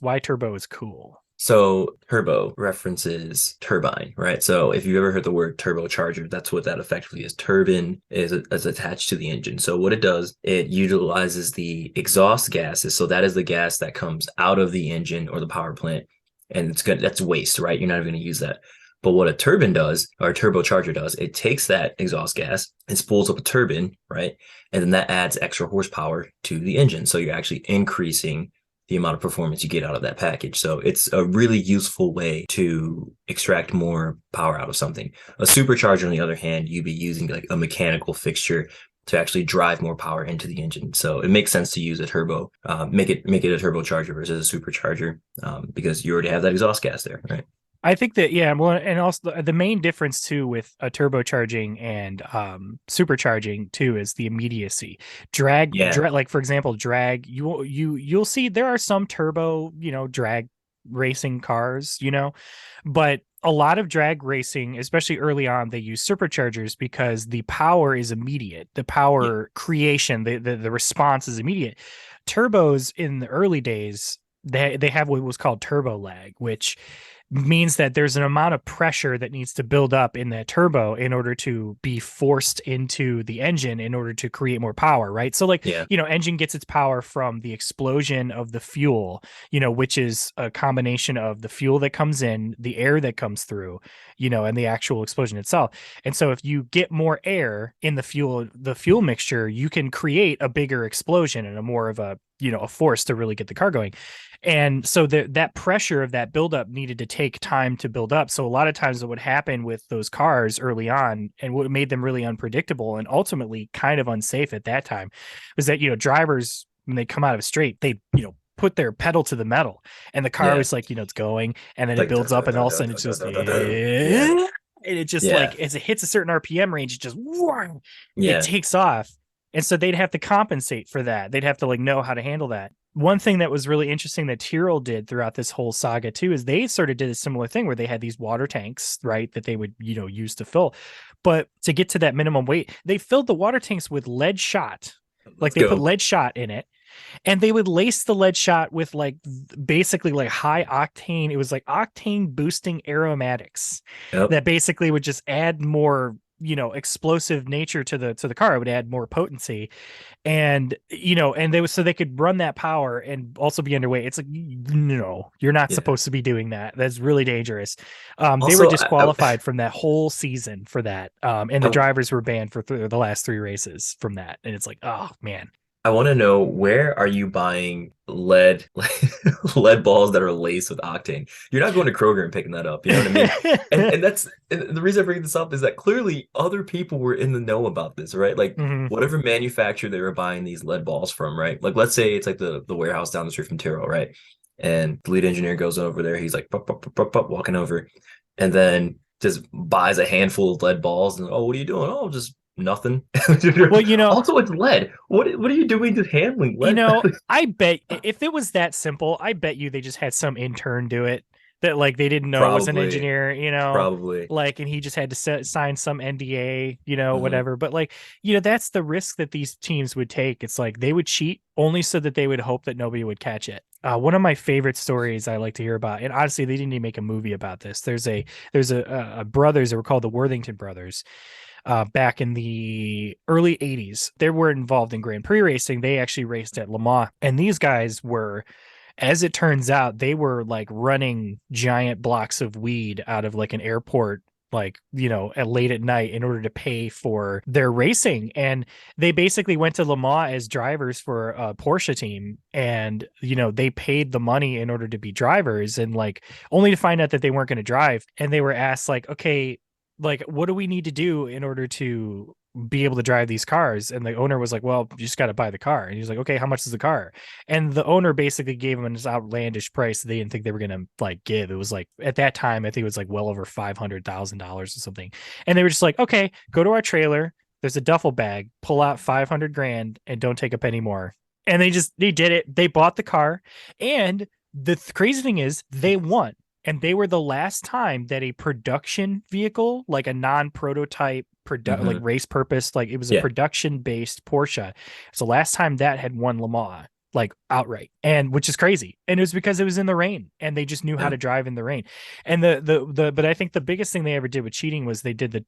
why turbo is cool. So turbo references turbine, right? So if you ever heard the word turbocharger, that's what that effectively is. Turbine is attached to the engine. So what it does, it utilizes the exhaust gases. So that is the gas that comes out of the engine or the power plant, and it's good. That's waste, right? You're not even going to use that. But what a turbine does, or a turbocharger does, it takes that exhaust gas and spools up a turbine, right? And then that adds extra horsepower to the engine. So you're actually increasing the amount of performance you get out of that package. So it's a really useful way to extract more power out of something. A supercharger, on the other hand, you'd be using like a mechanical fixture to actually drive more power into the engine. So it makes sense to use a turbo, make it a turbocharger versus a supercharger, because you already have that exhaust gas there, right? I think that, yeah, well, and also the main difference too with a turbocharging and supercharging too is the immediacy. Yeah, Like for example, drag. You'll see there are some turbo, drag racing cars, but a lot of drag racing, especially early on, they use superchargers because the power is immediate. The yeah, power creation, the response is immediate. Turbos in the early days, they have what was called turbo lag, which means that there's an amount of pressure that needs to build up in that turbo in order to be forced into the engine in order to create more power, right? So like, yeah, engine gets its power from the explosion of the fuel, which is a combination of the fuel that comes in, the air that comes through, and the actual explosion itself. And so if you get more air in the fuel mixture, you can create a bigger explosion and a more of a, a force to really get the car going. And so that pressure of that buildup needed to take time to build up. So a lot of times what would happen with those cars early on and what made them really unpredictable and ultimately kind of unsafe at that time was that, drivers, when they come out of a straight, they, put their pedal to the metal and the car yeah. was like, it's going and then it Like, builds up and all of a sudden it's just, yeah, and it just yeah, like, as it hits a certain RPM range, it just, it yeah. takes off. And so they'd have to compensate for that. They'd have to like know how to handle that. One thing that was really interesting that Tyrrell did throughout this whole saga too is they sort of did a similar thing where they had these water tanks, right, that they would, use to fill. But to get to that minimum weight, they filled the water tanks with lead shot. Like Let's they put go. lead shot in it and they would lace the lead shot with like basically like high octane. It was like octane boosting aromatics Yep. that basically would just add more explosive nature to the car. It would add more potency, and and they was so they could run that power and also be underway. It's like, no, you're not Yeah. supposed to be doing that. That's really dangerous. They were Also, disqualified from that whole season for that, and the I, drivers were banned for the last three races from that. And it's like, oh man. I want to know, where are you buying lead lead balls that are laced with octane? You're not going to Kroger and picking that up. You know what I mean? And the reason I bring this up is that clearly other people were in the know about this, right? Like Mhm. whatever manufacturer they were buying these lead balls from, right? Like let's say it's like the warehouse down the street from Tyrrell, right? And the lead engineer goes over there. He's like pup, pup, pup, pup, pup, walking over, and then just buys a handful of lead balls. And oh, what are you doing? Oh, just nothing. Well, Also, it's lead. What are you doing to handling lead? I bet if it was that simple, I bet you they just had some intern do it that like they didn't know was an Probably, engineer, probably. like, and he just had to sign some NDA, Hmm. whatever. But like, that's the risk that these teams would take. It's like they would cheat only so that they would hope that nobody would catch it. One of my favorite stories I like to hear about, and honestly, they didn't even make a movie about this. There's a brothers that were called the Worthington brothers, back in the early 80s. They were involved in Grand Prix racing. They actually raced at Le Mans. And these guys were, as it turns out, they were like running giant blocks of weed out of like an airport, like, at late at night in order to pay for their racing. And they basically went to Le Mans as drivers for a Porsche team. And, they paid the money in order to be drivers and like only to find out that they weren't going to drive. And they were asked, like, okay, like, what do we need to do in order to be able to drive these cars? And the owner was like, well, you just got to buy the car. And he was like, okay, how much is the car? And the owner basically gave him this outlandish price that they didn't think they were going to like give. It was like, at that time, I think it was like well over $500,000 or something. And they were just like, okay, go to our trailer. There's a duffel bag, pull out 500 grand and don't take up any more. And they did it. They bought the car. And the crazy thing is they won, and they were the last time that a production vehicle, like a non-prototype like Hmm. race purpose, like it was a Yeah. production based Porsche. It's the last time that had won Le Mans, like outright, and which is crazy. And it was because it was in the rain and they just knew how Yeah. to drive in the rain. And but I think the biggest thing they ever did with cheating was they did the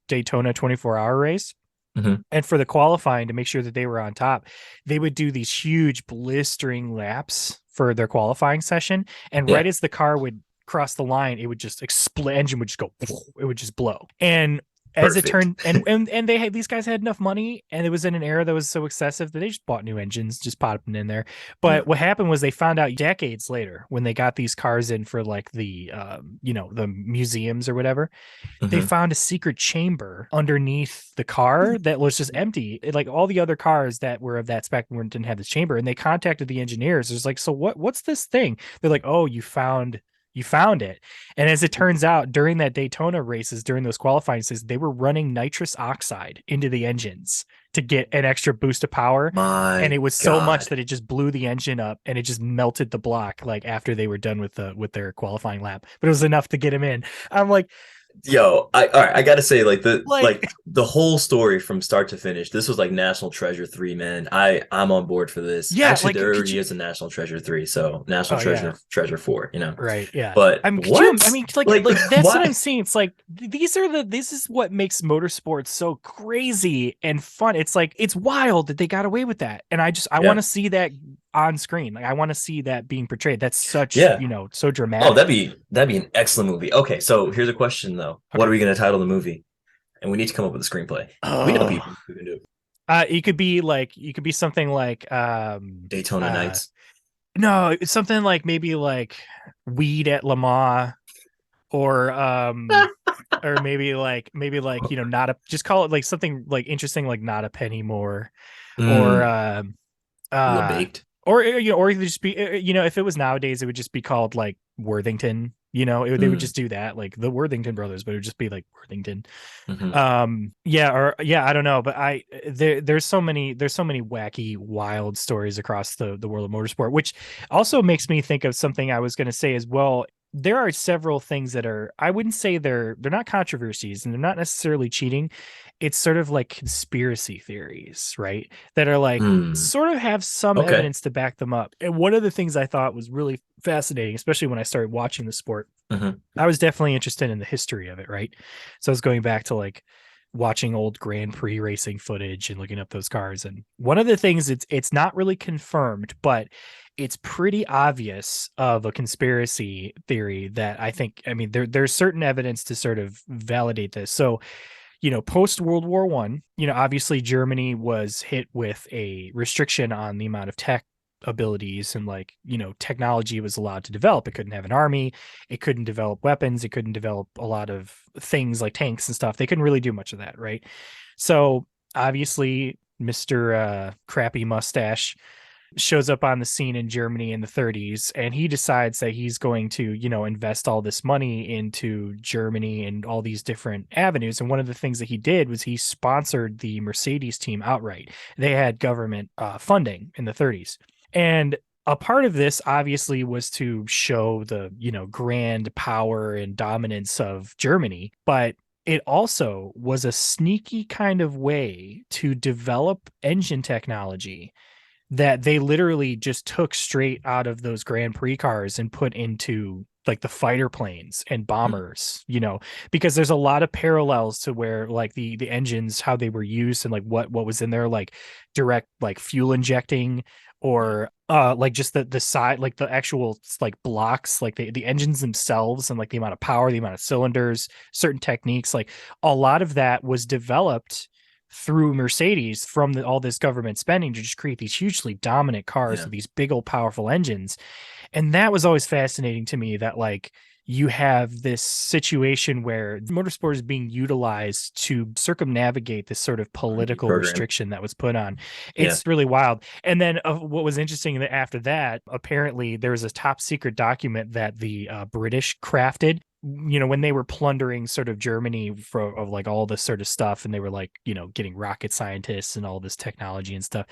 Daytona 24-hour race. Hmm. And for the qualifying, to make sure that they were on top, they would do these huge blistering laps for their qualifying session. And right Yeah. as the car would cross the line, it would just explode. Engine would just go. It would just blow. And as it Perfect. turned, and they had these guys had enough money, and it was in an era that was so excessive that they just bought new engines, just popped them in there. Mm, But what happened was they found out decades later when they got these cars in for like the the museums or whatever, they mhm. found a secret chamber underneath the car that was just empty. Like all the other cars that were of that spec didn't have this chamber, and they contacted the engineers. There's like, so what's this thing? They're like, oh, you found it. And as it turns out, during that Daytona races, during those qualifying races, they were running nitrous oxide into the engines to get an extra boost of power. And My it was so much God. that it just blew the engine up and it just melted the block like after they were done with their qualifying lap. But it was enough to get him in. I'm Yo, all right, I gotta say, like like the whole story from start to finish, this was like National Treasure 3, man. I'm on board for this. yeah, Actually, like there could already you is a National Treasure 3, so National oh yeah. Treasure 4, you know. Right. Yeah. But I mean, could you? I what? mean, like, Like, that's what I'm why? seeing. It's like these are the. This is what makes motorsports so crazy and fun. It's like it's wild that they got away with that, and I want Yeah. to see that on screen. Like I want to see that being portrayed. That's such Yeah. so Oh, dramatic. that'd be an excellent movie. Okay, so here's a question though. What are Okay. we gonna title the movie? And we need to come up with a screenplay. We know Oh, people who can do it. you could be something like Daytona Nights. no, it's something like maybe like weed at Lamar or maybe like not a just call it like something like interesting like not a penny more or Mm, La uh Baked. or it could just be if it was nowadays it would just be called like Worthington. They would Mm, just do that like the Worthington brothers, but it would just be like Worthington. hmm Yeah, or yeah, I don't know, but there's so many wacky wild stories across the world of motorsport, which also makes me think of something I was going to say as well. There are several things that are, I wouldn't say they're not controversies and they're not necessarily cheating. It's sort of like conspiracy theories, right? That are like Mm, sort of have some okay. evidence to back them up. And one of the things I thought was really fascinating, especially when I started watching the sport, hmm I was definitely interested in the history of it, right? So I was going back to like watching old Grand Prix racing footage and looking up those cars. And one of the things it's not really confirmed, but it's pretty obvious of a conspiracy theory that I mean there's certain evidence to sort of validate this. So, post World War One, obviously Germany was hit with a restriction on the amount of tech abilities and like technology was allowed to develop. It couldn't have an army, it couldn't develop weapons, it couldn't develop a lot of things like tanks and stuff. They couldn't really do much of that, right? So obviously Mr. Crappy Mustache shows up on the scene in Germany in the 30s, and he decides that he's going to invest all this money into Germany and all these different avenues. And one of the things that he did was he sponsored the Mercedes team outright. They had government funding in the 30s, and a part of this obviously was to show the grand power and dominance of Germany, but it also was a sneaky kind of way to develop engine technology that they literally just took straight out of those Grand Prix cars and put into like the fighter planes and bombers, because there's a lot of parallels to where like the engines, how they were used and like what was in there, like direct like fuel injecting or like just the side, like the actual like blocks, like the engines themselves and like the amount of power, the amount of cylinders, certain techniques, like a lot of that was developed through Mercedes from all this government spending to just create these hugely dominant cars Yeah. with these big old powerful engines. And that was always fascinating to me that like you have this situation where motorsport is being utilized to circumnavigate this sort of R&D political program. restriction that was put on. Yeah. It's really wild. And then what was interesting that after that, apparently there was a top secret document that the British crafted, when they were plundering sort of Germany of like all this sort of stuff, and they were like, getting rocket scientists and all this technology and stuff.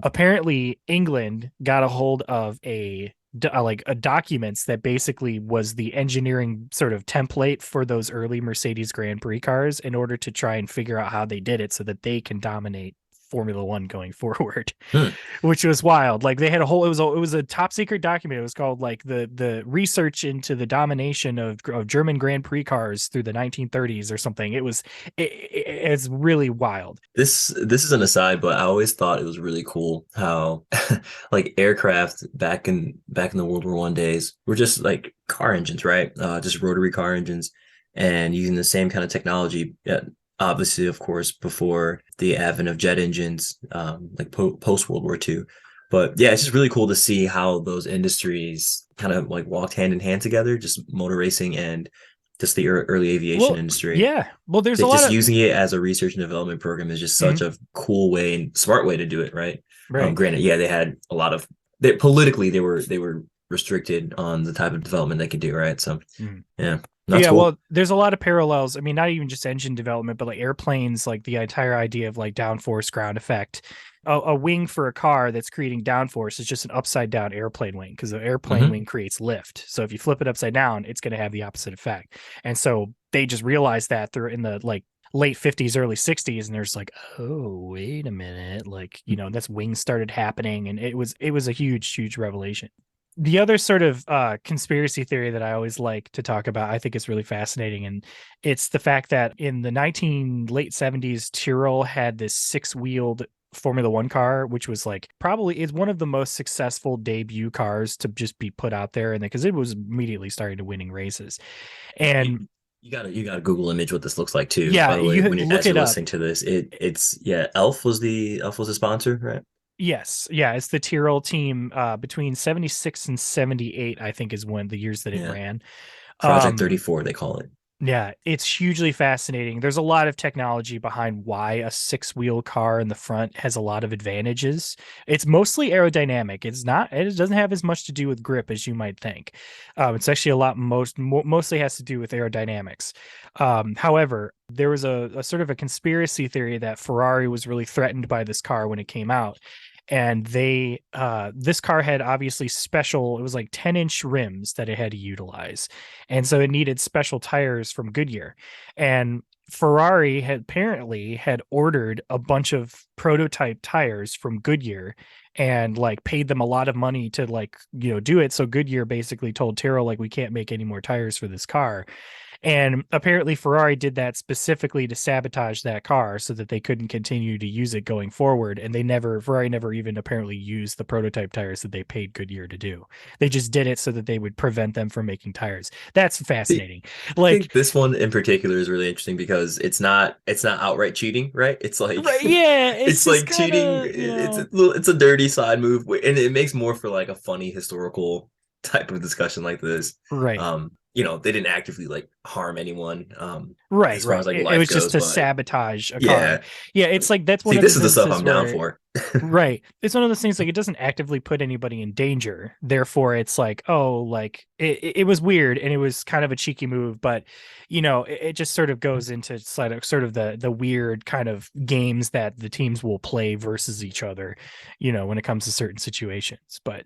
Apparently, England got a hold of like a documents that basically was the engineering sort of template for those early Mercedes Grand Prix cars in order to try and figure out how they did it so that they can dominate Formula One going forward, Hmm. which was wild. Like they had a whole it was a top secret document. It was called like the research into the domination of German Grand Prix cars through the 1930s or something. It's really wild. This is an aside, but I always thought it was really cool how like aircraft back in the World War I days were just like car engines, right? Just rotary car engines, and using the same kind of technology. Obviously, of course, before the advent of jet engines, like post World War II. But yeah, it's just really cool to see how those industries kind of like walked hand in hand together, just motor racing and just the early aviation Well, industry. yeah. Well, there's a That lot just of using it as a research and development program is just Mhm. such a cool way and smart way to do it, right? Right. Granted, yeah, they had a lot of politically they were restricted on the type of development they could do, right? So Mhm. yeah, that's Yeah, cool. well, there's a lot of parallels. I mean, not even just engine development, but like airplanes, like the entire idea of like downforce ground effect. A wing for a car that's creating downforce is just an upside down airplane wing because the airplane Hmm. wing creates lift. So if you flip it upside down, it's going to have the opposite effect. And so they just realized that they're in the like late 50s, early 60s, and there's like, oh, wait a minute. Like, that's wings started happening. And it was a huge, huge revelation. The other sort of conspiracy theory that I always like to talk about, I think is really fascinating, and it's the fact that in the late 70s, Tyrrell had this six-wheeled Formula One car, which was like probably is one of the most successful debut cars to just be put out there, and because it was immediately starting to winning races. You, And you gotta Google image what this looks like too. yeah, By the way, you when you're look as it you're up. listening to this, it's yeah, Elf was the sponsor, right? Yes, yeah, it's the Tyrrell team between 76 and 78, I think is when the years that it Yeah, ran. Project Um, 34 they call it. Yeah, it's hugely fascinating. There's a lot of technology behind why a six-wheel car in the front has a lot of advantages. It's mostly aerodynamic. It doesn't have as much to do with grip as you might think. It's actually a lot mostly has to do with aerodynamics. However, there was a sort of a conspiracy theory that Ferrari was really threatened by this car when it came out. And this car had obviously it was like 10-inch rims that it had to utilize, and so it needed special tires from Goodyear. And Ferrari had apparently had ordered a bunch of prototype tires from Goodyear and like paid them a lot of money to like do it. So Goodyear basically told Tyrrell like we can't make any more tires for this car. And apparently Ferrari did that specifically to sabotage that car so that they couldn't continue to use it going forward. And Ferrari never even apparently used the prototype tires that they paid Goodyear to do. They just did it so that they would prevent them from making tires. That's See, fascinating. I think Like, this one in particular is really interesting because it's not outright cheating, right? It's like right, yeah, it's it's just like kind cheating. of, It's a dirty side move, and it makes more for like a funny historical type of discussion like this. right. They didn't actively like harm anyone, Right, as far right. as like It life was just goes, to but sabotage a car. yeah. Yeah, it's like that's one See, of this those is the stuff instances I'm down where for. right. It's one of those things like it doesn't actively put anybody in danger. Therefore, it's like, oh, like it was weird and it was kind of a cheeky move, but it just sort of goes into sort of the weird kind of games that the teams will play versus each other, when it comes to certain situations. But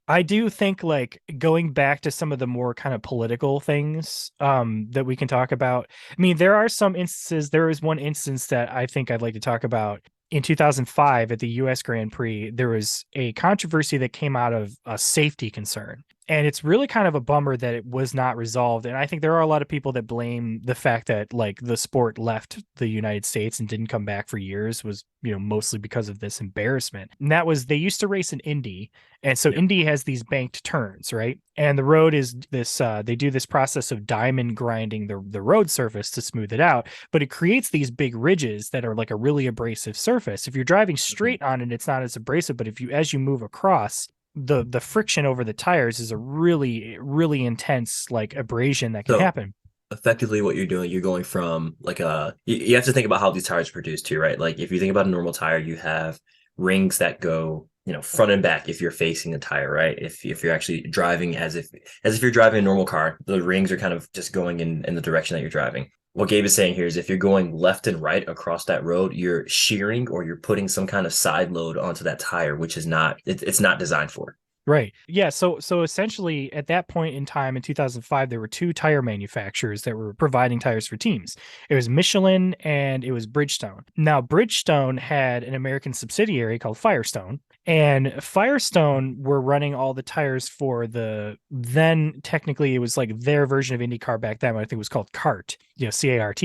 I do think like going back to some of the more kind of political things that we can talk about. I mean, there are some instances. There is one instance that I think I'd like to talk about. In 2005 at the US Grand Prix, there was a controversy that came out of a safety concern. And it's really kind of a bummer that it was not resolved. And I think there are a lot of people that blame the fact that like the sport left the United States and didn't come back for years was, mostly because of this embarrassment. And that was they used to race in Indy, and so Yeah. Indy has these banked turns, right? And the road is they do this process of diamond grinding the road surface to smooth it out, but it creates these big ridges that are like a really abrasive surface. If you're driving Mhm. straight on it, it's not as abrasive, but as you move across, the friction over the tires is a really, really intense like abrasion that can So happen. effectively what you're doing, you're going from like you have to think about how these tires are produced too, right? Like if you think about a normal tire, you have rings that go, front and back if you're facing the tire, right? If you're actually driving as if you're driving a normal car, the rings are kind of just going in the direction that you're driving. What Gabe is saying here is if you're going left and right across that road, you're shearing or you're putting some kind of side load onto that tire, which is not it's not designed for. Right. Yeah. So essentially, at that point in time in 2005, there were two tire manufacturers that were providing tires for teams. It was Michelin and it was Bridgestone. Now, Bridgestone had an American subsidiary called Firestone, and Firestone were running all the tires for the then technically it was like their version of IndyCar back then. I think it was called CART, CART.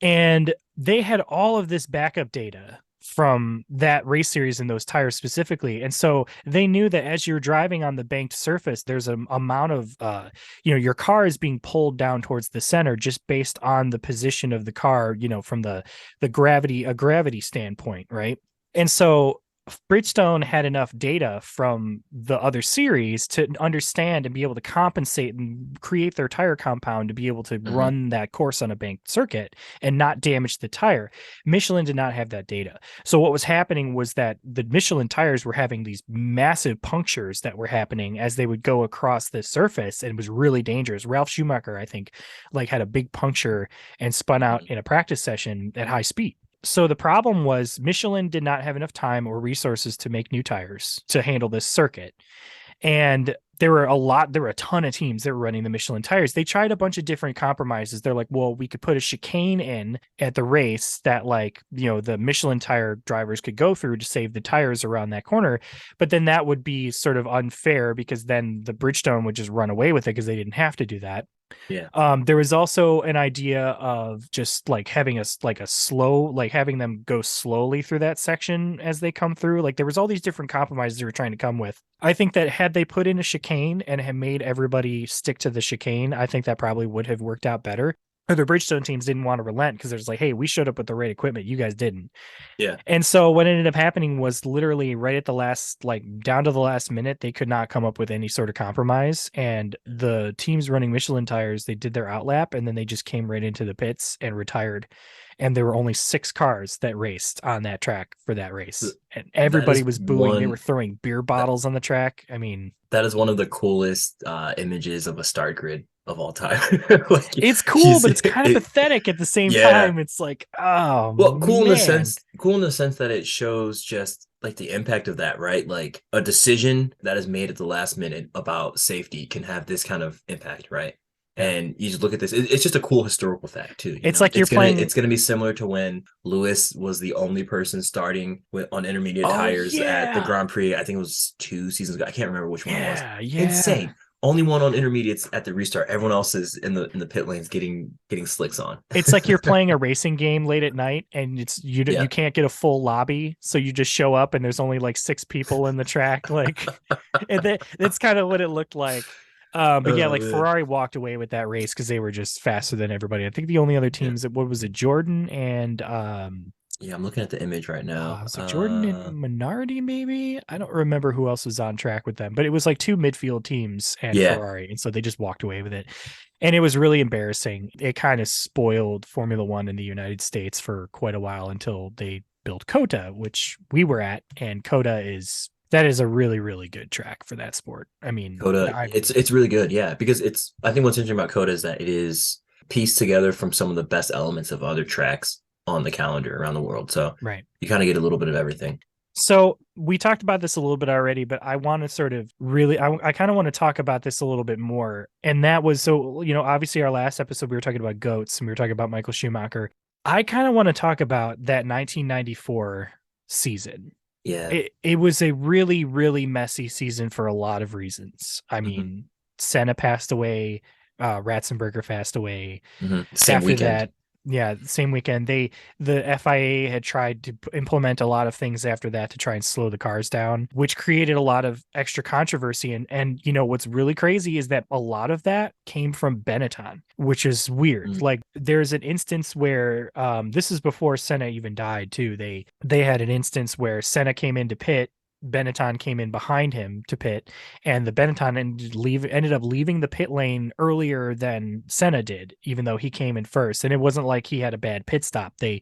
And they had all of this backup data from that race series and those tires specifically. And so they knew that as you're driving on the banked surface, there's an amount of, your car is being pulled down towards the center just based on the position of the car, from the gravity standpoint. Right. And so Bridgestone had enough data from the other series to understand and be able to compensate and create their tire compound to be able to run that course on a banked circuit and not damage the tire. Michelin did not have that data. So what was happening was that the Michelin tires were having these massive punctures that were happening as they would go across the surface, and it was really dangerous. Ralf Schumacher, I think, had a big puncture and spun out in a practice session at high speed. So the problem was Michelin did not have enough time or resources to make new tires to handle this circuit. And there were a ton of teams that were running the Michelin tires. They tried a bunch of different compromises. They're like, well, we could put a chicane in at the race that the Michelin tire drivers could go through to save the tires around that corner. But then that would be sort of unfair because then the Bridgestone would just run away with it because they didn't have to do that. Yeah. There was also an idea of just having having them go slowly through that section as they come through. There was all these different compromises they were trying to come with. I think that had they put in a chicane and had made everybody stick to the chicane, I think that probably would have worked out better. Or the Bridgestone teams didn't want to relent because there's hey, we showed up with the right equipment. You guys didn't. Yeah. And so what ended up happening was literally right at the last, down to the last minute, they could not come up with any sort of compromise. And the teams running Michelin tires, they did their outlap and then they just came right into the pits and retired. And there were only 6 cars that raced on that track for that race. And everybody was booing. They were throwing beer bottles on the track. I mean, that is one of the coolest images of a start grid of all time. It's cool, but it's kind of pathetic at the same time. It's oh, well, cool man. In the sense that it shows just the impact of that, right? Like a decision that is made at the last minute about safety can have this kind of impact, right? And you just look at this. It's just a cool historical fact too. It's like you're playing. It's going to be similar to when Lewis was the only person starting on intermediate tires at the Grand Prix. I think it was 2 seasons ago. I can't remember which one it was. Yeah. Insane. Only one on intermediates at the restart. Everyone else is in the pit lanes getting slicks on. It's like you're playing a racing game late at night, and you can't get a full lobby, so you just show up and there's only 6 people in the track. And that's kind of what it looked like. But Ferrari walked away with that race because they were just faster than everybody. I think the only other teams what was it, Jordan and yeah, I'm looking at the image right now. Was it Jordan and Minardi, maybe? I don't remember who else was on track with them, but it was 2 midfield teams and Ferrari, and so they just walked away with it. And it was really embarrassing. It kind of spoiled Formula One in the United States for quite a while until they built COTA, which we were at, and COTA is a really, really good track for that sport. I mean, COTA, it's really good, yeah, because I think what's interesting about COTA is that it is pieced together from some of the best elements of other tracks on the calendar around the world. So you kind of get a little bit of everything. So we talked about this a little bit already, but I want to sort of really, I kind of want to talk about this a little bit more. And that was, obviously our last episode, we were talking about GOATs and we were talking about Michael Schumacher. I kind of want to talk about that 1994 season. Yeah. It was a really, really messy season for a lot of reasons. I mean, Senna passed away, Ratzenberger passed away. Same weekend. Same weekend. The FIA had tried to implement a lot of things after that to try and slow the cars down, which created a lot of extra controversy. And what's really crazy is that a lot of that came from Benetton, which is weird. There's an instance where this is before Senna even died too. They had an instance where Senna came into pit, Benetton came in behind him to pit, and the Benetton ended up leaving the pit lane earlier than Senna did, even though he came in first. And it wasn't like he had a bad pit stop. They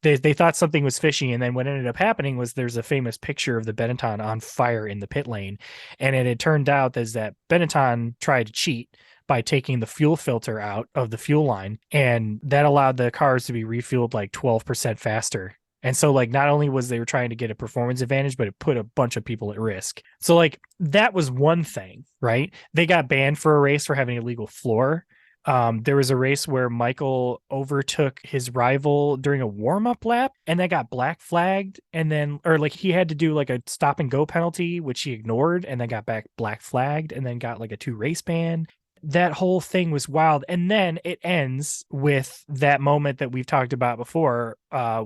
thought something was fishy, and then what ended up happening was there's a famous picture of the Benetton on fire in the pit lane, and it had turned out is that Benetton tried to cheat by taking the fuel filter out of the fuel line, and that allowed the cars to be refueled 12% faster And so like not only was they were trying to get a performance advantage, but it put a bunch of people at risk. So like that was one thing, right? They got banned for a race for having illegal floor. There was a race where Michael overtook his rival during a warm-up lap and that got black flagged, and then or like he had to do like a stop and go penalty, which he ignored, and then got back black flagged and then got like a 2 race ban. That whole thing was wild. And then it ends with that moment that we've talked about before,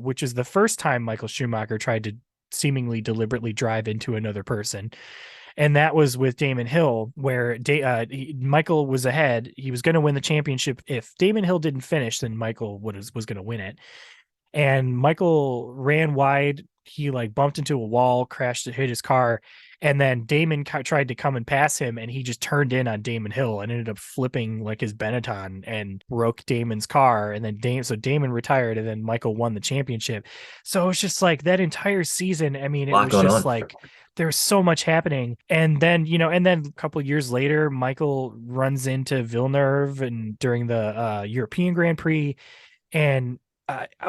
which is the first time Michael Schumacher tried to seemingly deliberately drive into another person. And that was with Damon Hill, where Michael was ahead. He was going to win the championship. If Damon Hill didn't finish, then Michael was going to win it. And Michael ran wide. He like bumped into a wall, crashed, hit his car. And then Damon tried to come and pass him, and he just turned in on Damon Hill and ended up flipping like his Benetton and broke Damon's car. And then Damon retired, and then Michael won the championship. So it's just like that entire season. I mean, A it lot was going just on. like there's so much happening. And then, and then a couple of years later, Michael runs into Villeneuve and during the European Grand Prix. And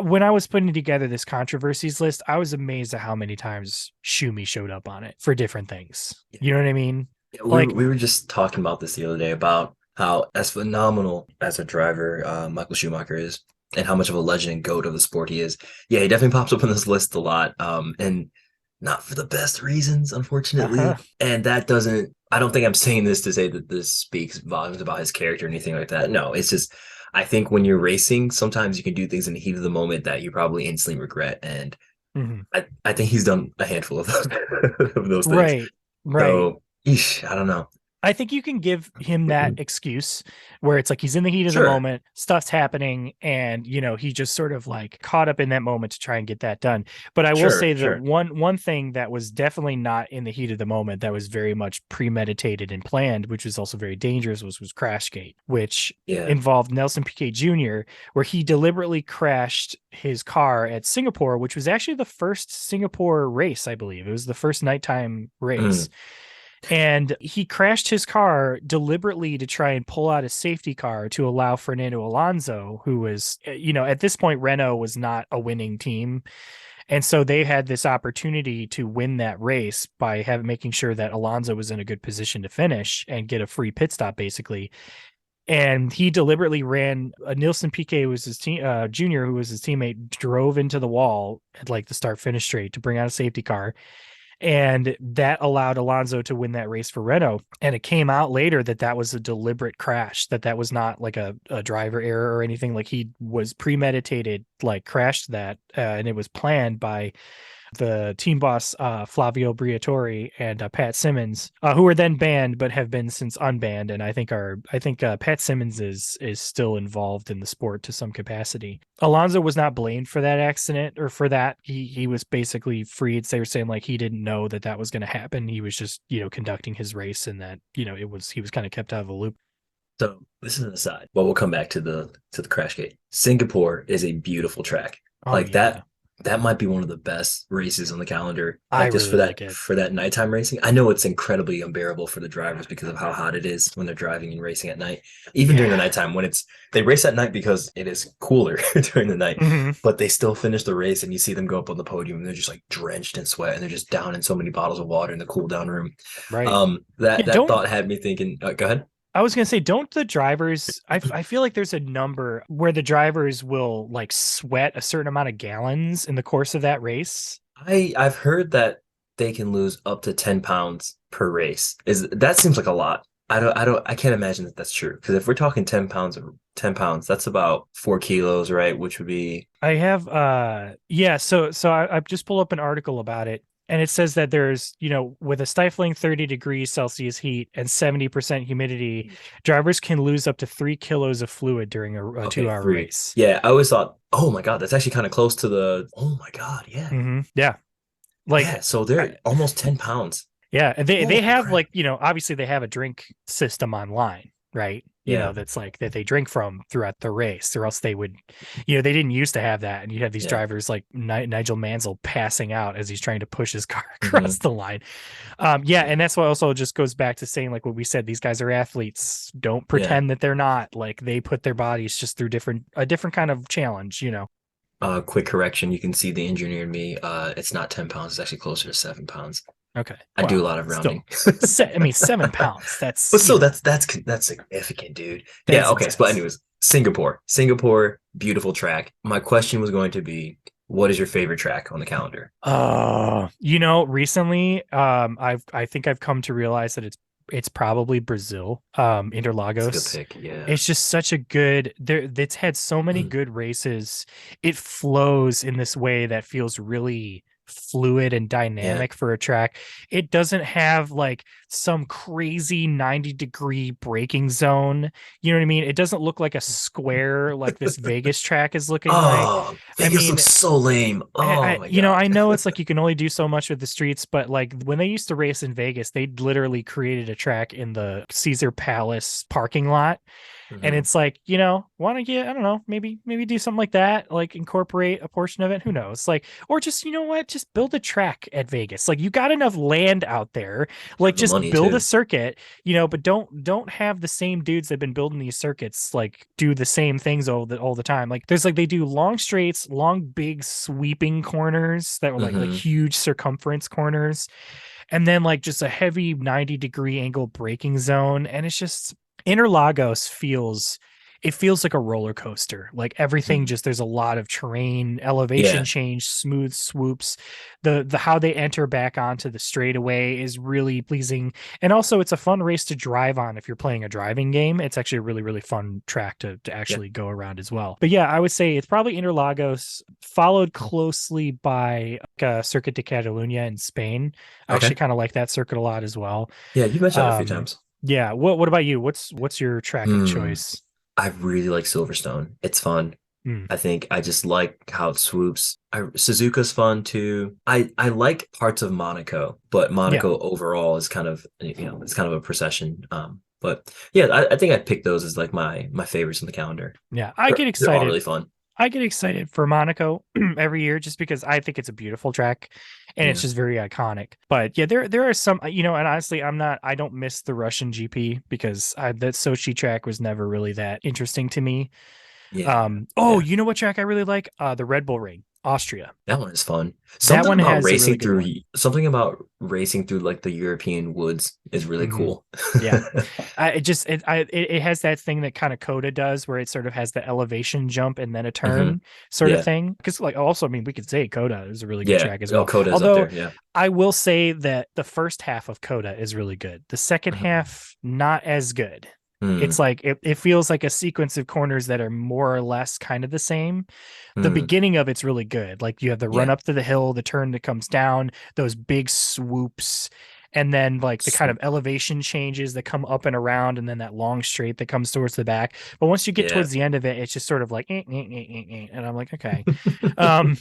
when I was putting together this controversies list, I was amazed at how many times Shumi showed up on it for different things. You know what I mean? Yeah, Like, we were just talking about this the other day about how as phenomenal as a driver Michael Schumacher is, and how much of a legend and goat of the sport he is. Yeah, he definitely pops up on this list a lot, and not for the best reasons, uh-huh. unfortunately. And that doesn't. I don't think I'm saying this to say that this speaks volumes about his character or anything like that. No, it's just I think when you're racing, sometimes you can do things in the heat of the moment that you probably instantly regret, and Mm-hmm. I think he's done a handful of those of those things. Right. Right. So, I don't know. I think you can give him that excuse where it's like he's in the heat of the Sure, moment, stuff's happening, and he just sort of like caught up in that moment to try and get that done. But I will say the sure. one thing that was definitely not in the heat of the moment that was very much premeditated and planned, which was also very dangerous, was Crashgate, which Yeah. involved Nelson Piquet Jr., where he deliberately crashed his car at Singapore, which was actually the first Singapore race, I believe. It was the first nighttime race. Mm. And he crashed his car deliberately to try and pull out a safety car to allow Fernando Alonso, who was, at this point, Renault was not a winning team. And so they had this opportunity to win that race by making sure that Alonso was in a good position to finish and get a free pit stop, basically. And he deliberately ran. Nilson Piquet was his team, junior, who was his teammate, drove into the wall at like the start finish straight to bring out a safety car. And that allowed Alonso to win that race for Renault. And it came out later that that was a deliberate crash, that was not like a driver error or anything. Like he was premeditated, like crashed that. And it was planned by the team boss, Flavio Briatore and Pat Simmons, who were then banned, but have been since unbanned. And I think Pat Simmons is still involved in the sport to some capacity. Alonso was not blamed for that accident or for that. He was basically freed. They were saying like he didn't know that was going to happen. He was just, conducting his race, and that, he was kind of kept out of the loop. So this is an aside, but we'll come back to the crash gate. Singapore is a beautiful track. Oh Like yeah. that might be one of the best races on the calendar. I Like just really like it. for that nighttime racing. I know it's incredibly unbearable for the drivers because of how hot it is when they're driving and racing at night. Even during the Yeah. nighttime when they race at night because it is cooler during the night. Mm-hmm. But they still finish the race and you see them go up on the podium and they're just like drenched in sweat and they're just down in so many bottles of water in the cool down room. Right. Yeah, That don't thought had me thinking, go ahead. I was gonna say, don't the drivers? I feel like there's a number where the drivers will like sweat a certain amount of gallons in the course of that race. I've heard that they can lose up to 10 pounds per race. Is that seems like a lot. I can't imagine that that's true. Because if we're talking 10 pounds, that's about 4 kilos, right? Which would be I have yeah, so I've just pulled up an article about it, and it says that there's, with a stifling 30 degrees Celsius heat and 70% humidity, drivers can lose up to 3 kilos of fluid during a okay, 2 hour three. race. Yeah, I always thought, oh my God, that's actually kind of close to oh my God, yeah. Yeah. Like Yeah, so they're almost 10 pounds. yeah, and they Holy have crap. like, obviously they have a drink system online, right? Yeah, That's like that they drink from throughout the race, or else they would, they didn't used to have that, and you have these yeah. drivers like Nigel Mansell passing out as he's trying to push his car across Hmm. the line. Yeah, and that's what also just goes back to saying like what we said, these guys are athletes. Don't Yeah. pretend that they're not. Like they put their bodies just through a different kind of challenge. Quick correction. You can see the engineer in me. It's not 10 pounds. It's actually closer to 7 pounds. Okay. I do a Well, lot of still, rounding. I mean, 7 pounds. That's, But still, that's significant, dude. Yeah. that's Okay. But intense. anyways, Singapore, beautiful track. My question was going to be, what is your favorite track on the calendar? Recently, I think I've come to realize that it's probably Brazil, It's a good Interlagos. pick. Yeah. It's just such a good there. It's had so many good races. It flows in this way that feels really fluid and Yeah. dynamic for a track. It doesn't have like some crazy 90-degree braking zone. You know what I mean? It doesn't look like a square like this Vegas track is looking like. Oh, I Vegas mean, looks so lame. Oh my God. I know it's like you can only do so much with the streets, but like when they used to race in Vegas, they literally created a track in the Caesar Palace parking lot. And Hmm. it's like, want to get, I don't know, maybe do something like that, like incorporate a portion of it. Who knows? Like, or just, you know what? Just build a track at Vegas. Like you got enough land out there. Like Have the just money build a too. circuit, but don't have the same dudes that have been building these circuits like do the same things all the time. Like there's like they do long straights, long big sweeping corners that were like Hmm. huge circumference corners, and then like just a heavy 90-degree angle braking zone. And it's just Interlagos feels like a roller coaster. Like everything Hmm. just there's a lot of terrain, elevation Yeah. change, smooth swoops. The how they enter back onto the straightaway is really pleasing. And also it's a fun race to drive on if you're playing a driving game. It's actually a really, really fun track to Yeah. actually go around as well. But yeah, I would say it's probably Interlagos, followed closely by Circuit de Catalunya in Spain. I actually Okay. kind of like that circuit a lot as well. Yeah, you mentioned that a few Um, times. yeah. What about you? What's your track of Hmm. choice? I really like Silverstone. It's fun. Mm, I think I just like how it swoops. Suzuka's fun too. I like parts of Monaco, but yeah. Monaco overall is kind of it's kind of a procession. But yeah, I think I picked those as like my favorites on the calendar. Yeah. They're all really fun. I get excited for Monaco every year just because I think it's a beautiful track and it's Yeah. just very iconic. But yeah, there are some, and honestly, I don't miss the Russian GP because that Sochi track was never really that interesting to me. Yeah. Oh, Yeah. you know what track I really like? The Red Bull Ring, Austria. That one is fun. That one has a really good one. Something about racing through like the European woods is really Hmm. cool. Yeah. It has that thing that kind of Coda does where it sort of has the elevation jump and then a Hmm. turn sort of Yeah. thing. Because like also, I mean, we could say Coda is a really good Yeah. track as Oh, well. Coda's up Although there. Yeah. I will say that the first half of Coda is really good. The second Mhm. half, not as good. It's Hmm. like it feels like a sequence of corners that are more or less kind of the same. The Hmm. beginning of it's really good. Like you have the run Yeah. up to the hill, the turn that comes down, those big swoops, and then like the kind of Swoop. elevation changes that come up and around, and then that long straight that comes towards the back. But once you get Yeah. towards the end of it, it's just sort of like, and I'm like, okay. Um,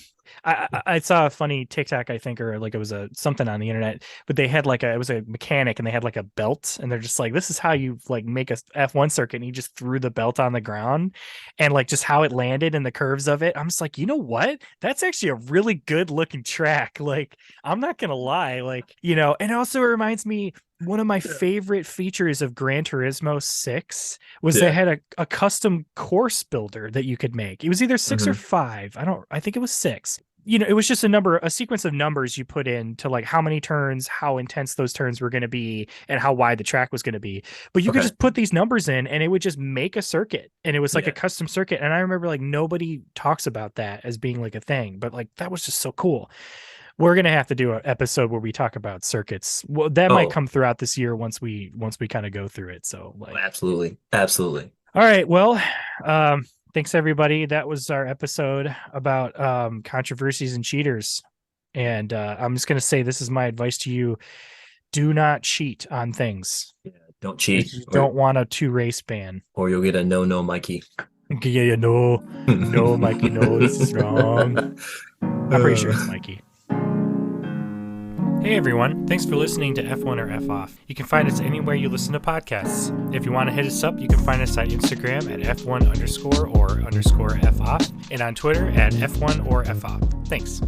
I saw a funny TikTok, I think, or like it was a something on the internet, but they had like it was a mechanic and they had like a belt, and they're just like, this is how you like make a F1 circuit, and he just threw the belt on the ground, and like just how it landed and the curves of it. I'm just like, you know what? That's actually a really good looking track. Like, I'm not gonna lie, like, and also it reminds me one of my Yeah. favorite features of Gran Turismo 6 was they Yeah. had a custom course builder that you could make. It was either 6 or Hmm. 5. I think it was 6. It was just a sequence of numbers you put in to like how many turns, how intense those turns were going to be, and how wide the track was going to be. But you could Okay. just put these numbers in and it would just make a circuit. And it was like a Yeah. custom circuit. And I remember like nobody talks about that as being like a thing, but like that was just so cool. We're gonna have to do an episode where we talk about circuits. Well, that might Oh, come throughout this year once we kind of go through it. So like, absolutely. Absolutely. all right, well, thanks everybody. That was our episode about controversies and cheaters. And I'm just gonna say this is my advice to you: do not cheat on things Yeah. Don't if cheat you don't want a 2 race ban. or you'll get a no, Mikey. Okay, yeah, no, no, Mikey, no, this is wrong. I'm pretty sure it's Mikey. Hey everyone, thanks for listening to F1 or F Off. You can find us anywhere you listen to podcasts. If you want to hit us up, you can find us on Instagram at F1 _ or _ F off and on Twitter at F1 or F off. Thanks.